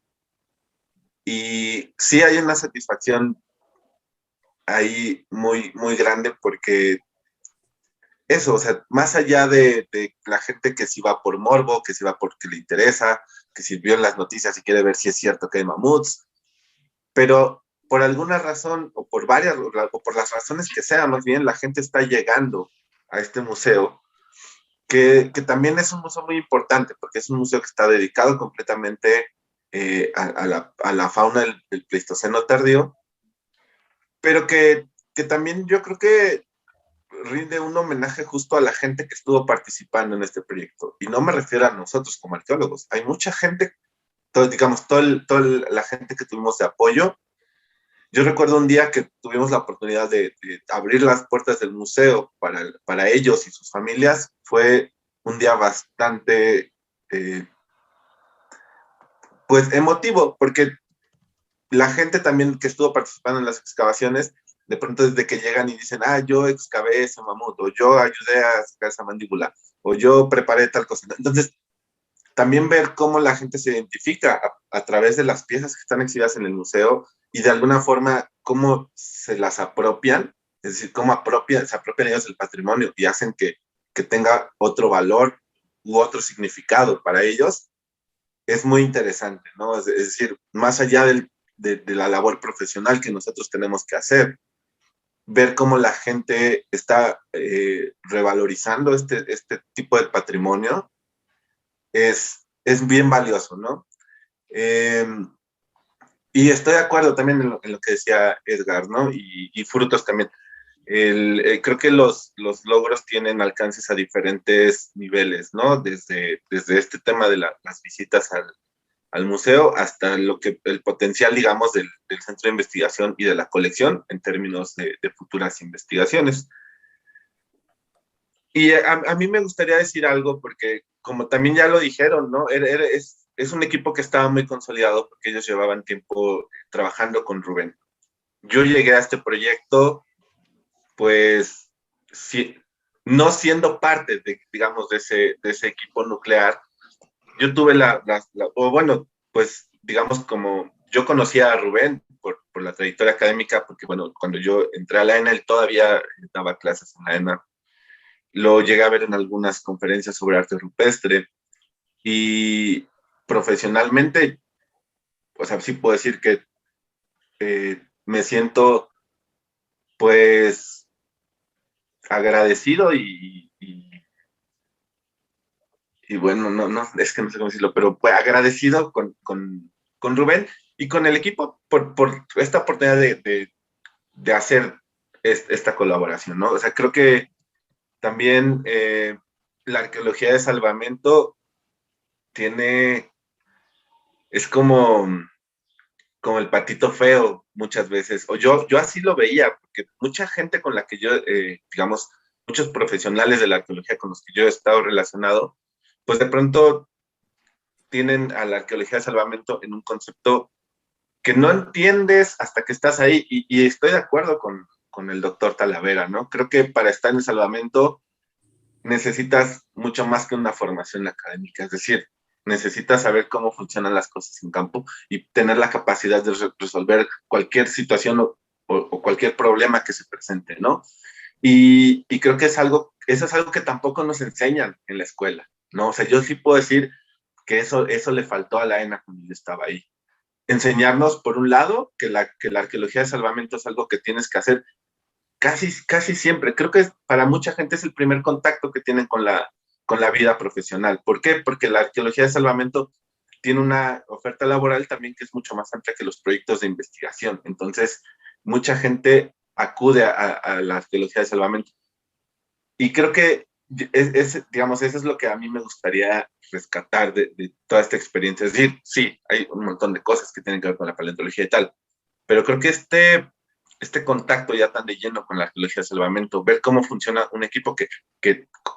Y sí hay una satisfacción ahí muy, muy grande porque eso, o sea, más allá de la gente que si va por morbo, que si va porque le interesa, que si vio en las noticias y quiere ver si es cierto que hay mamuts, pero por alguna razón, o por varias, o por las razones que sean, más bien la gente está llegando a este museo, que también es un museo muy importante, porque es un museo que está dedicado completamente a la fauna del Pleistoceno tardío, pero que también yo creo que rinde un homenaje justo a la gente que estuvo participando en este proyecto. Y no me refiero a nosotros como arqueólogos. Hay mucha gente, digamos, toda la gente que tuvimos de apoyo. Yo recuerdo un día que tuvimos la oportunidad de abrir las puertas del museo para ellos y sus familias. Fue un día bastante, pues, emotivo, porque la gente también que estuvo participando en las excavaciones, de pronto desde que llegan y dicen, ah, yo excavé ese mamut, o yo ayudé a sacar esa mandíbula, o yo preparé tal cosa. Entonces, también ver cómo la gente se identifica a través de las piezas que están exhibidas en el museo y de alguna forma cómo se las apropian, es decir, cómo se apropian ellos del patrimonio y hacen que tenga otro valor u otro significado para ellos, es muy interesante, ¿no? Es decir, más allá de la labor profesional que nosotros tenemos que hacer, ver cómo la gente está revalorizando este tipo de patrimonio es bien valioso, ¿no? Eh, y estoy de acuerdo también en lo que decía Edgar, ¿no? Y Frutos también. Creo que los logros tienen alcances a diferentes niveles, ¿no? Desde este tema de las visitas al museo hasta el potencial, digamos, del centro de investigación y de la colección en términos de futuras investigaciones. Y a mí me gustaría decir algo, porque como también ya lo dijeron, ¿no? Es un equipo que estaba muy consolidado porque ellos llevaban tiempo trabajando con Rubén. Yo llegué a este proyecto, pues, sí, no siendo parte, digamos, de ese equipo nuclear. Yo tuve o bueno, pues, digamos, como yo conocía a Rubén por la trayectoria académica, porque, bueno, cuando yo entré a la ENA, él todavía daba clases en la ENA. Lo llegué a ver en algunas conferencias sobre arte rupestre y profesionalmente, o sea, sí puedo decir que me siento, pues, agradecido y bueno, no, es que no sé cómo decirlo, pero pues, agradecido con Rubén y con el equipo por esta oportunidad de hacer esta colaboración, ¿no? O sea, creo que también la arqueología de salvamento es como como el patito feo muchas veces, o yo así lo veía, porque mucha gente con la que yo, digamos, muchos profesionales de la arqueología con los que yo he estado relacionado, pues de pronto tienen a la arqueología de salvamento en un concepto que no entiendes hasta que estás ahí, y estoy de acuerdo con el doctor Talavera, ¿no? Creo que para estar en el salvamento necesitas mucho más que una formación académica, es decir, necesitas saber cómo funcionan las cosas en campo y tener la capacidad de resolver cualquier situación o cualquier problema que se presente, ¿no? Y creo que eso es algo que tampoco nos enseñan en la escuela, ¿no? O sea, yo sí puedo decir que eso le faltó a la ENA cuando yo estaba ahí. Enseñarnos, por un lado, que la arqueología de salvamento es algo que tienes que hacer casi siempre. Creo que para mucha gente es el primer contacto que tienen con la vida profesional. ¿Por qué? Porque la arqueología de salvamento tiene una oferta laboral también que es mucho más amplia que los proyectos de investigación. Entonces, mucha gente acude a la arqueología de salvamento. Y creo que, digamos, eso es lo que a mí me gustaría rescatar de toda esta experiencia. Es decir, sí, hay un montón de cosas que tienen que ver con la paleontología y tal, pero creo que este contacto ya tan de lleno con la arqueología de salvamento, ver cómo funciona un equipo que,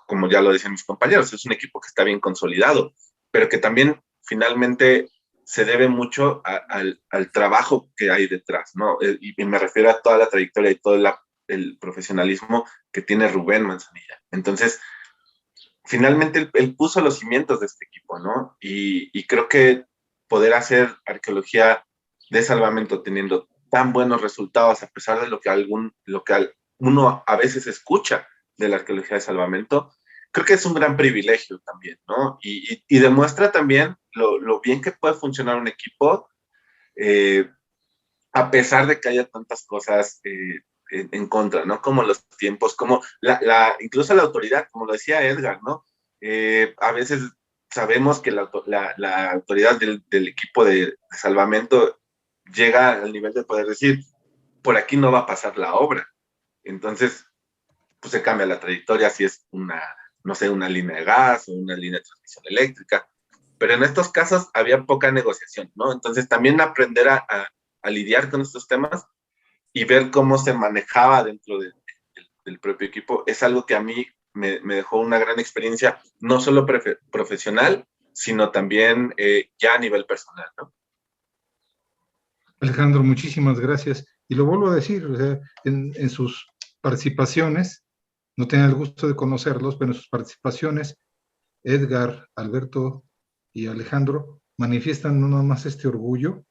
como ya lo decían mis compañeros, es un equipo que está bien consolidado, pero que también finalmente se debe mucho al trabajo que hay detrás, ¿no? Y me refiero a toda la trayectoria y todo el profesionalismo que tiene Rubén Manzanilla. Entonces, finalmente él puso los cimientos de este equipo, ¿no? Y creo que poder hacer arqueología de salvamento teniendo tan buenos resultados, a pesar de lo que uno a veces escucha de la arqueología de salvamento, creo que es un gran privilegio también, ¿no? Y demuestra también lo bien que puede funcionar un equipo, a pesar de que haya tantas cosas en contra, ¿no? Como los tiempos, como incluso la autoridad, como lo decía Edgar, ¿no? A veces sabemos que la autoridad del equipo de salvamento llega al nivel de poder decir, por aquí no va a pasar la obra. Entonces, pues se cambia la trayectoria si es no sé, una línea de gas o una línea de transmisión eléctrica. Pero en estos casos había poca negociación, ¿no? Entonces también aprender a lidiar con estos temas y ver cómo se manejaba dentro del propio equipo es algo que a mí me dejó una gran experiencia, no solo profesional, sino también ya a nivel personal, ¿no? Alejandro, muchísimas gracias. Y lo vuelvo a decir, o sea, en sus participaciones, no tenía el gusto de conocerlos, pero en sus participaciones, Edgar, Alberto y Alejandro manifiestan no nada más este orgullo,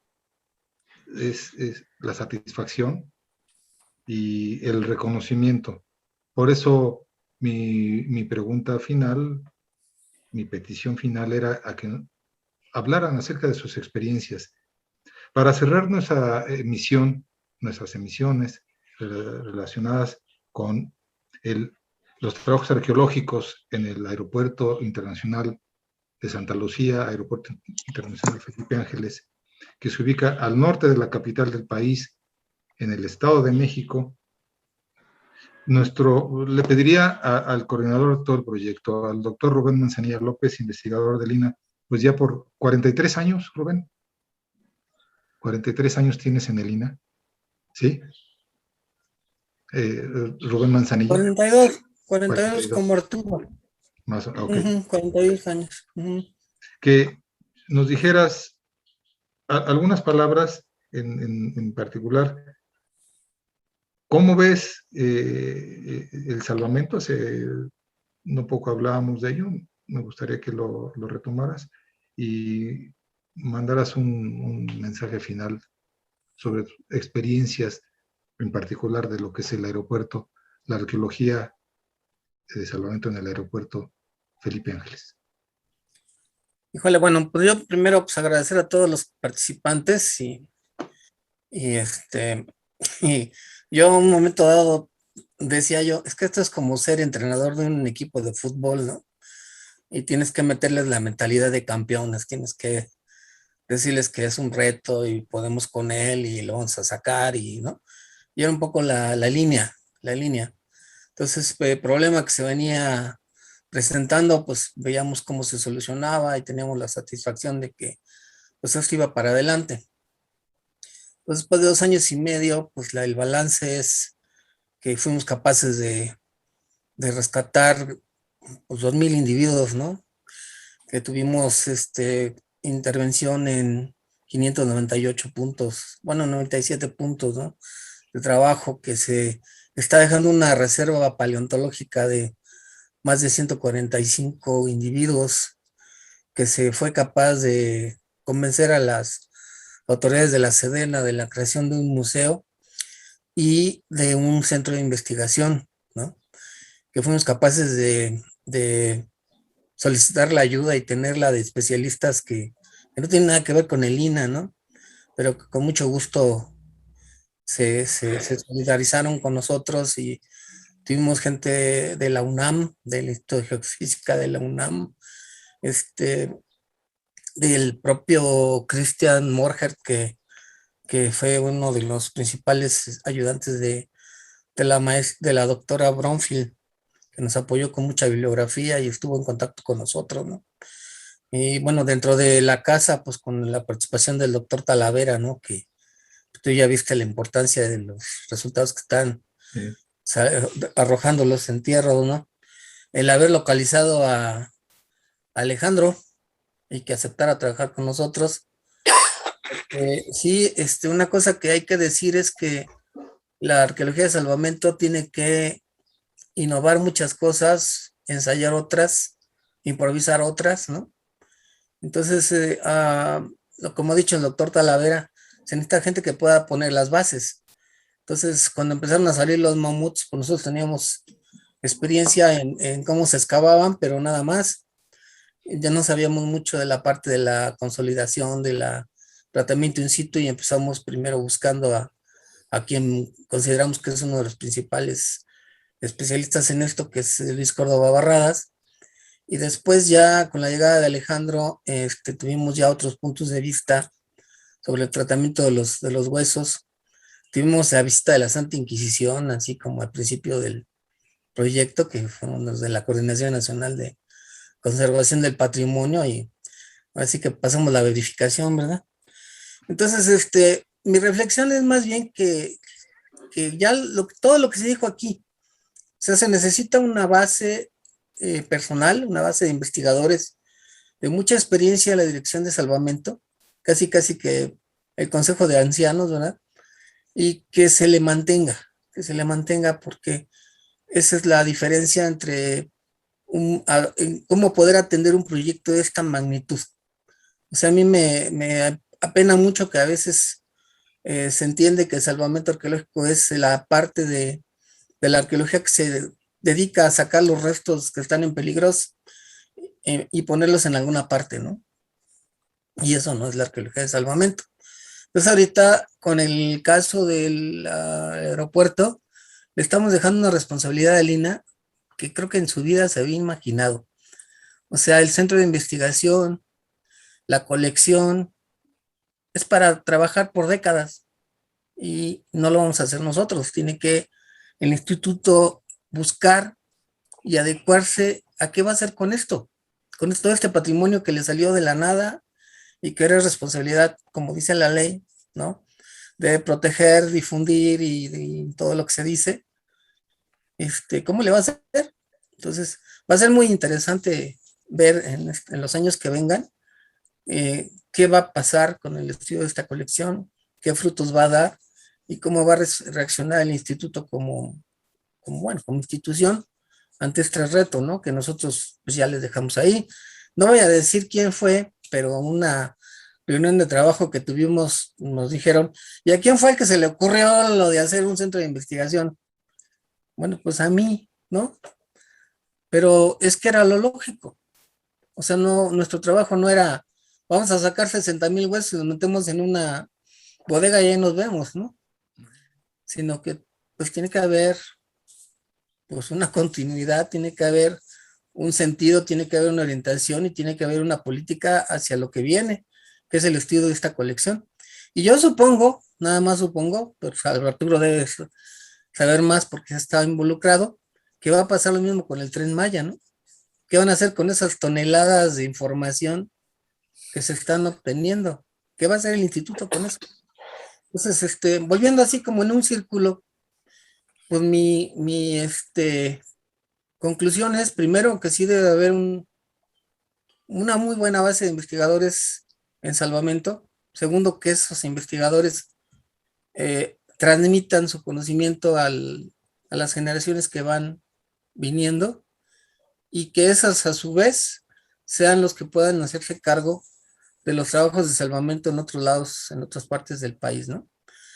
es la satisfacción y el reconocimiento. Por eso mi pregunta final, mi petición final era a que hablaran acerca de sus experiencias. Para cerrar nuestras emisiones relacionadas con los trabajos arqueológicos en el Aeropuerto Internacional de Santa Lucía, Aeropuerto Internacional Felipe Ángeles, que se ubica al norte de la capital del país, en el Estado de México. Le pediría al coordinador de todo el proyecto, al doctor Rubén Manzanilla López, investigador del INA, pues ya por 43 años, Rubén. 43 años tienes en el INA, ¿sí? Rubén Manzanilla. 42 como Arturo. Más, okay. 42 años. Que nos dijeras algunas palabras en particular. ¿Cómo ves el salvamento? Hace no poco hablábamos de ello, me gustaría que lo retomaras y mandaras un mensaje final sobre experiencias en particular de lo que es el aeropuerto, la arqueología de salvamento en el aeropuerto Felipe Ángeles. Híjole, bueno, pues yo primero pues agradecer a todos los participantes y yo en un momento dado decía yo, es que esto es como ser entrenador de un equipo de fútbol, ¿no? Y tienes que meterles la mentalidad de campeones, tienes que decirles que es un reto y podemos con él y lo vamos a sacar ¿no? Y era un poco la línea. Entonces, el problema que se venía presentando, pues veíamos cómo se solucionaba y teníamos la satisfacción de que pues esto iba para adelante. Pues después de 2 años y medio, pues el balance es que fuimos capaces de rescatar pues, 2,000 individuos, ¿no? Que tuvimos intervención en 598 puntos, bueno, 97 puntos, ¿no? De trabajo, que se está dejando una reserva paleontológica de más de 145 individuos, que se fue capaz de convencer a las autoridades de la Sedena de la creación de un museo y de un centro de investigación, ¿no? Que fuimos capaces de solicitar la ayuda y tenerla de especialistas que no tienen nada que ver con el INAH, ¿no? Pero que con mucho gusto se solidarizaron con nosotros y tuvimos gente de la UNAM, del Instituto de Geofísica de la UNAM, del propio Christian Morgert, que fue uno de los principales ayudantes de la doctora Bromfield, que nos apoyó con mucha bibliografía y estuvo en contacto con nosotros, ¿no? Y bueno, dentro de la casa, pues con la participación del doctor Talavera, ¿no? Que tú ya viste la importancia de los resultados que están arrojando los entierros, ¿no? El haber localizado a Alejandro y que aceptara trabajar con nosotros. Sí, una cosa que hay que decir es que la arqueología de salvamento tiene que innovar muchas cosas, ensayar otras, improvisar otras, ¿no? Entonces, como ha dicho el doctor Talavera, se necesita gente que pueda poner las bases. Entonces, cuando empezaron a salir los mamuts, pues nosotros teníamos experiencia en cómo se excavaban, pero nada más. Ya no sabíamos mucho de la parte de la consolidación, de la tratamiento in situ, y empezamos primero buscando a quien consideramos que es uno de los principales especialistas en esto, que es Luis Córdoba Barradas. Y después ya con la llegada de Alejandro, tuvimos ya otros puntos de vista sobre el tratamiento de los huesos. Tuvimos la visita de la Santa Inquisición, así como al principio del proyecto, que fueron los de la Coordinación Nacional de Conservación del Patrimonio, y así que pasamos la verificación, ¿verdad? Entonces, mi reflexión es más bien que ya todo lo que se dijo aquí, o sea, se necesita una base personal, una base de investigadores de mucha experiencia en la dirección de salvamento, casi que el consejo de ancianos, ¿verdad? Y que se le mantenga, porque esa es la diferencia entre cómo poder atender un proyecto de esta magnitud. O sea, a mí me apena mucho que a veces se entiende que el salvamento arqueológico es la parte de la arqueología que se dedica a sacar los restos que están en peligros y ponerlos en alguna parte, ¿no? Y eso no es la arqueología de salvamento. Entonces ahorita con el caso del aeropuerto, le estamos dejando una responsabilidad al INAH que creo que en su vida se había imaginado. O sea, el centro de investigación, la colección, es para trabajar por décadas y no lo vamos a hacer nosotros. Tiene que el instituto buscar y adecuarse a qué va a hacer con todo este patrimonio que le salió de la nada y que era responsabilidad, como dice la ley, ¿no? De proteger, difundir y todo lo que se dice. ¿Cómo le va a hacer? Entonces, va a ser muy interesante ver en los años que vengan qué va a pasar con el estudio de esta colección, qué frutos va a dar y cómo va a reaccionar el instituto como institución ante este reto, ¿no? Que nosotros pues, ya les dejamos ahí. No voy a decir quién fue, pero una reunión de trabajo que tuvimos nos dijeron, ¿y a quién fue el que se le ocurrió lo de hacer un centro de investigación? Bueno, pues a mí, ¿no? Pero es que era lo lógico. O sea, no, nuestro trabajo no era, vamos a sacar 60,000 huesos y los metemos en una bodega y ahí nos vemos, ¿no? Sino que pues tiene que haber pues una continuidad, tiene que haber un sentido, tiene que haber una orientación y tiene que haber una política hacia lo que viene, que es el estudio de esta colección. Y yo supongo, nada más supongo, pero Arturo debe saber más porque está involucrado, que va a pasar lo mismo con el Tren Maya, ¿no? ¿Qué van a hacer con esas toneladas de información que se están obteniendo? ¿Qué va a hacer el instituto con eso? Entonces, volviendo así como en un círculo, pues mi conclusión es, primero, que sí debe haber una muy buena base de investigadores en salvamento. Segundo, que esos investigadores transmitan su conocimiento a las generaciones que van viniendo y que esas a su vez sean los que puedan hacerse cargo de los trabajos de salvamento en otros lados, en otras partes del país, ¿no?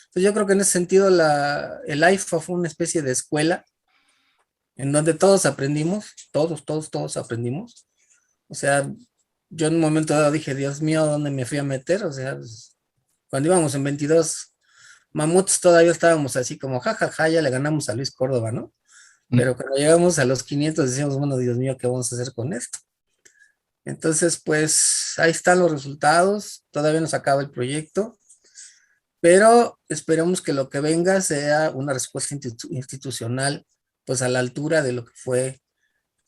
Entonces yo creo que en ese sentido el AIFA fue una especie de escuela en donde todos aprendimos, todos aprendimos. O sea, yo en un momento dado dije, Dios mío, ¿dónde me fui a meter? O sea, pues, cuando íbamos en 22 mamuts todavía estábamos así como, jajaja, ya le ganamos a Luis Córdoba, ¿no? Pero cuando llegamos a los 500 decíamos, bueno, Dios mío, ¿qué vamos a hacer con esto? Entonces, pues ahí están los resultados, todavía no se acaba el proyecto, pero esperemos que lo que venga sea una respuesta institucional, pues a la altura de lo que fue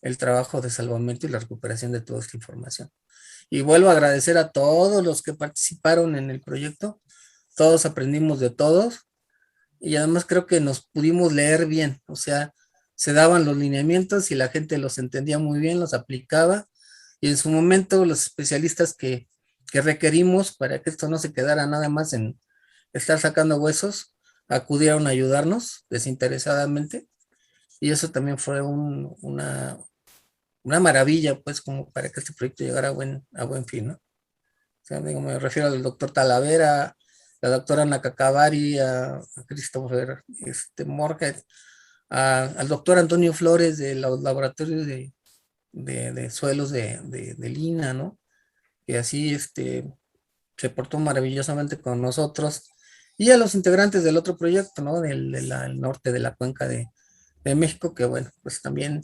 el trabajo de salvamento y la recuperación de toda esta información. Y vuelvo a agradecer a todos los que participaron en el proyecto, todos aprendimos de todos, y además creo que nos pudimos leer bien, o sea, se daban los lineamientos y la gente los entendía muy bien, los aplicaba, y en su momento los especialistas que requerimos para que esto no se quedara nada más en estar sacando huesos, acudieron a ayudarnos desinteresadamente, y eso también fue una maravilla, pues, como para que este proyecto llegara a buen fin, ¿no? O sea, digo, me refiero al doctor Talavera, la doctora Ana Cacavari, a Christopher Morgan, al doctor Antonio Flores de los laboratorios de suelos de Lina, ¿no? Que así se portó maravillosamente con nosotros, y a los integrantes del otro proyecto, ¿no? Del norte de la cuenca de México, que bueno, pues también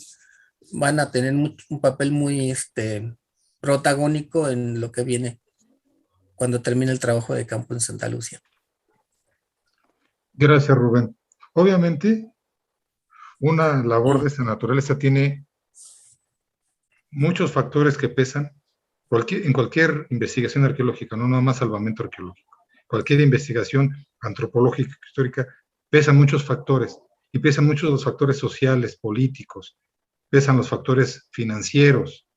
van a tener un papel muy protagónico en lo que viene cuando termine el trabajo de campo en Santa Lucía. Gracias, Rubén. Obviamente, una labor de esta naturaleza tiene muchos factores que pesan en cualquier investigación arqueológica, no nada más salvamento arqueológico. Cualquier investigación antropológica, histórica, pesan muchos factores, y pesan muchos los factores sociales, políticos, pesan los factores financieros,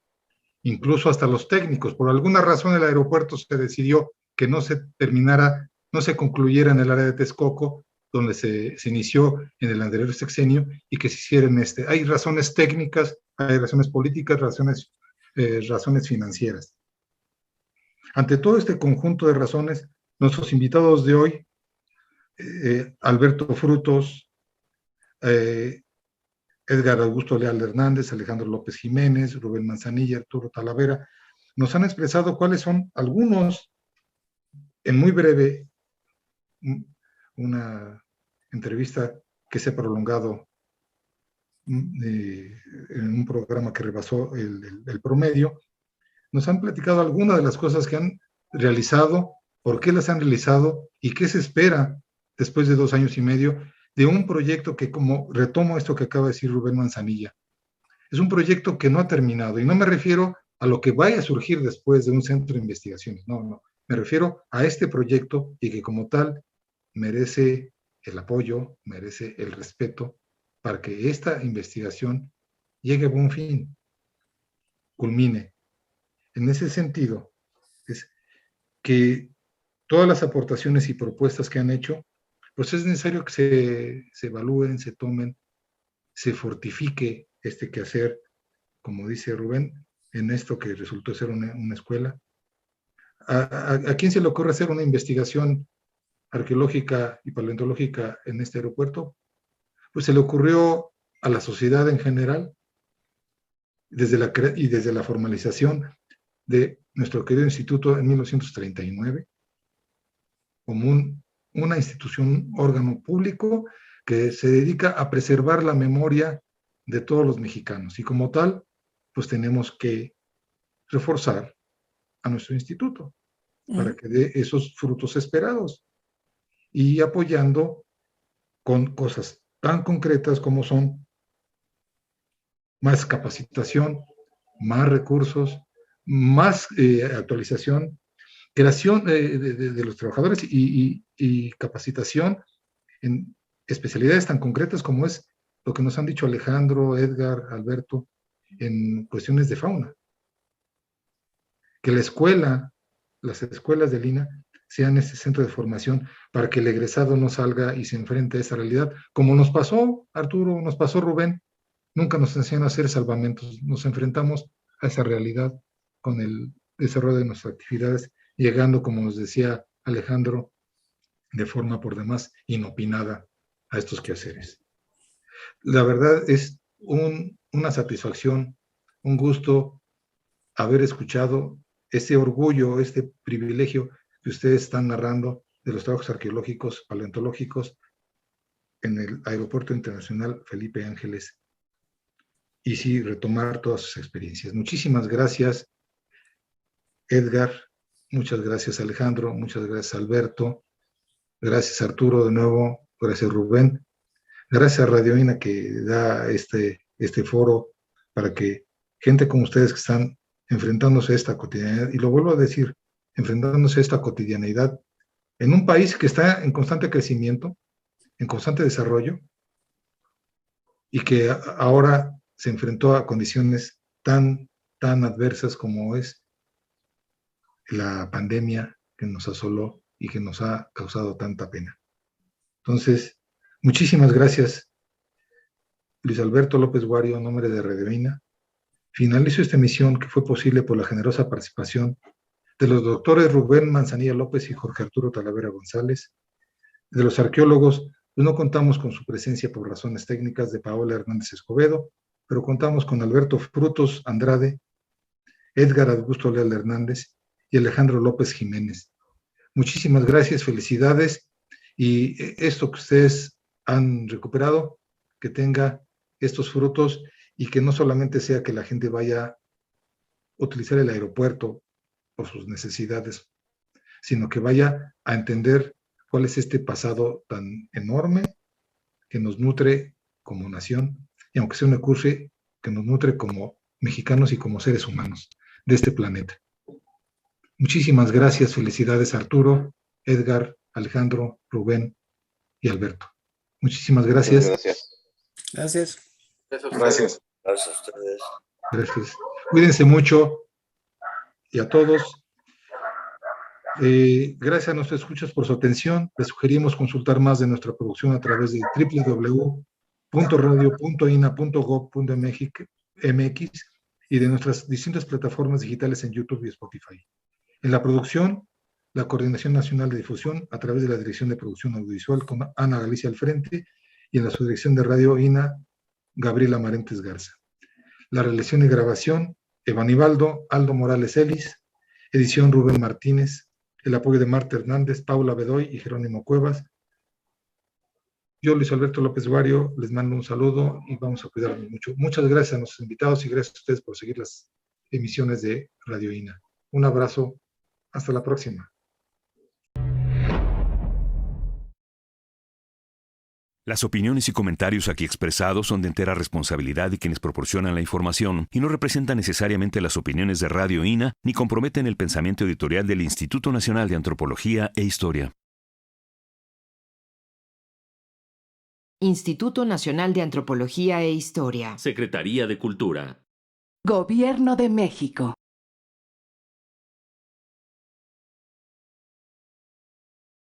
incluso hasta los técnicos. Por alguna razón el aeropuerto se decidió que no se terminara, no se concluyera en el área de Texcoco, donde se inició en el anterior sexenio, y que se hiciera en este. Hay razones técnicas, hay razones políticas, razones financieras. Ante todo este conjunto de razones, nuestros invitados de hoy, Alberto Frutos, Edgar Augusto Leal Hernández, Alejandro López Jiménez, Rubén Manzanilla, Arturo Talavera, nos han expresado cuáles son algunos, en muy breve, una entrevista que se ha prolongado en un programa que rebasó el promedio. Nos han platicado algunas de las cosas que han realizado, por qué las han realizado y qué se espera después de 2 años y medio de un proyecto que, como retomo esto que acaba de decir Rubén Manzanilla, es un proyecto que no ha terminado, y no me refiero a lo que vaya a surgir después de un centro de investigaciones, no, me refiero a este proyecto, y que como tal merece el apoyo, merece el respeto, para que esta investigación llegue a buen fin, culmine. En ese sentido, es que todas las aportaciones y propuestas que han hecho, pues es necesario que se evalúen, se tomen, se fortifique este quehacer, como dice Rubén, en esto que resultó ser una escuela. ¿A quién se le ocurre hacer una investigación arqueológica y paleontológica en este aeropuerto? Pues se le ocurrió a la sociedad en general, y desde la formalización de nuestro querido instituto en 1939, como una institución, órgano público que se dedica a preservar la memoria de todos los mexicanos, y como tal, pues tenemos que reforzar a nuestro instituto para que dé esos frutos esperados, y apoyando con cosas tan concretas como son más capacitación, más recursos, más actualización, creación de los trabajadores y capacitación en especialidades tan concretas como es lo que nos han dicho Alejandro, Edgar, Alberto, en cuestiones de fauna. Que las escuelas de Lina sean ese centro de formación para que el egresado no salga y se enfrente a esa realidad, como nos pasó Arturo, nos pasó Rubén, nunca nos enseñan a hacer salvamentos, nos enfrentamos a esa realidad con el desarrollo de nuestras actividades, llegando, como nos decía Alejandro, de forma por demás inopinada a estos quehaceres. La verdad es una satisfacción, un gusto haber escuchado ese orgullo, este privilegio que ustedes están narrando de los trabajos arqueológicos, paleontológicos en el Aeropuerto Internacional Felipe Ángeles, y sí, retomar todas sus experiencias. Muchísimas gracias, Edgar, muchas gracias, Alejandro, muchas gracias, Alberto, gracias, Arturo, de nuevo, gracias, Rubén, gracias a Radio INA que da este foro para que gente como ustedes que están enfrentándose a esta cotidianidad, y lo vuelvo a decir, enfrentándose a esta cotidianidad en un país que está en constante crecimiento, en constante desarrollo, y que ahora se enfrentó a condiciones tan adversas como es la pandemia que nos asoló y que nos ha causado tanta pena. Entonces, muchísimas gracias, Luis Alberto López Guario, en nombre de Radio INA. Finalizo esta emisión que fue posible por la generosa participación de los doctores Rubén Manzanilla López y Jorge Arturo Talavera González, de los arqueólogos. No contamos con su presencia por razones técnicas, de Paola Hernández Escobedo, pero contamos con Alberto Frutos Andrade, Edgar Augusto Leal Hernández y Alejandro López Jiménez. Muchísimas gracias, felicidades, y esto que ustedes han recuperado, que tenga estos frutos y que no solamente sea que la gente vaya a utilizar el aeropuerto por sus necesidades, sino que vaya a entender cuál es este pasado tan enorme que nos nutre como nación, y aunque sea un recurso que nos nutre como mexicanos y como seres humanos de este planeta. Muchísimas gracias, felicidades Arturo, Edgar, Alejandro, Rubén y Alberto. Muchísimas gracias. Gracias. Gracias. Gracias a ustedes. Gracias. Cuídense mucho y a todos. Gracias a nuestros escuchas por su atención. Les sugerimos consultar más de nuestra producción a través de www.radio.ina.gov.mx y de nuestras distintas plataformas digitales en YouTube y Spotify. En la producción, la Coordinación Nacional de Difusión a través de la Dirección de Producción Audiovisual con Ana Galicia al frente, y en la subdirección de Radio INA, Gabriela Marentes Garza. La realización y grabación, Evanibaldo Aldo Morales Ellis, edición Rubén Martínez, el apoyo de Marta Hernández, Paula Bedoy y Jerónimo Cuevas. Yo, Luis Alberto López Guario, les mando un saludo y vamos a cuidarnos mucho. Muchas gracias a nuestros invitados y gracias a ustedes por seguir las emisiones de Radio INA. Un abrazo, hasta la próxima. Las opiniones y comentarios aquí expresados son de entera responsabilidad de quienes proporcionan la información y no representan necesariamente las opiniones de Radio INA ni comprometen el pensamiento editorial del Instituto Nacional de Antropología e Historia. Instituto Nacional de Antropología e Historia. Secretaría de Cultura. Gobierno de México.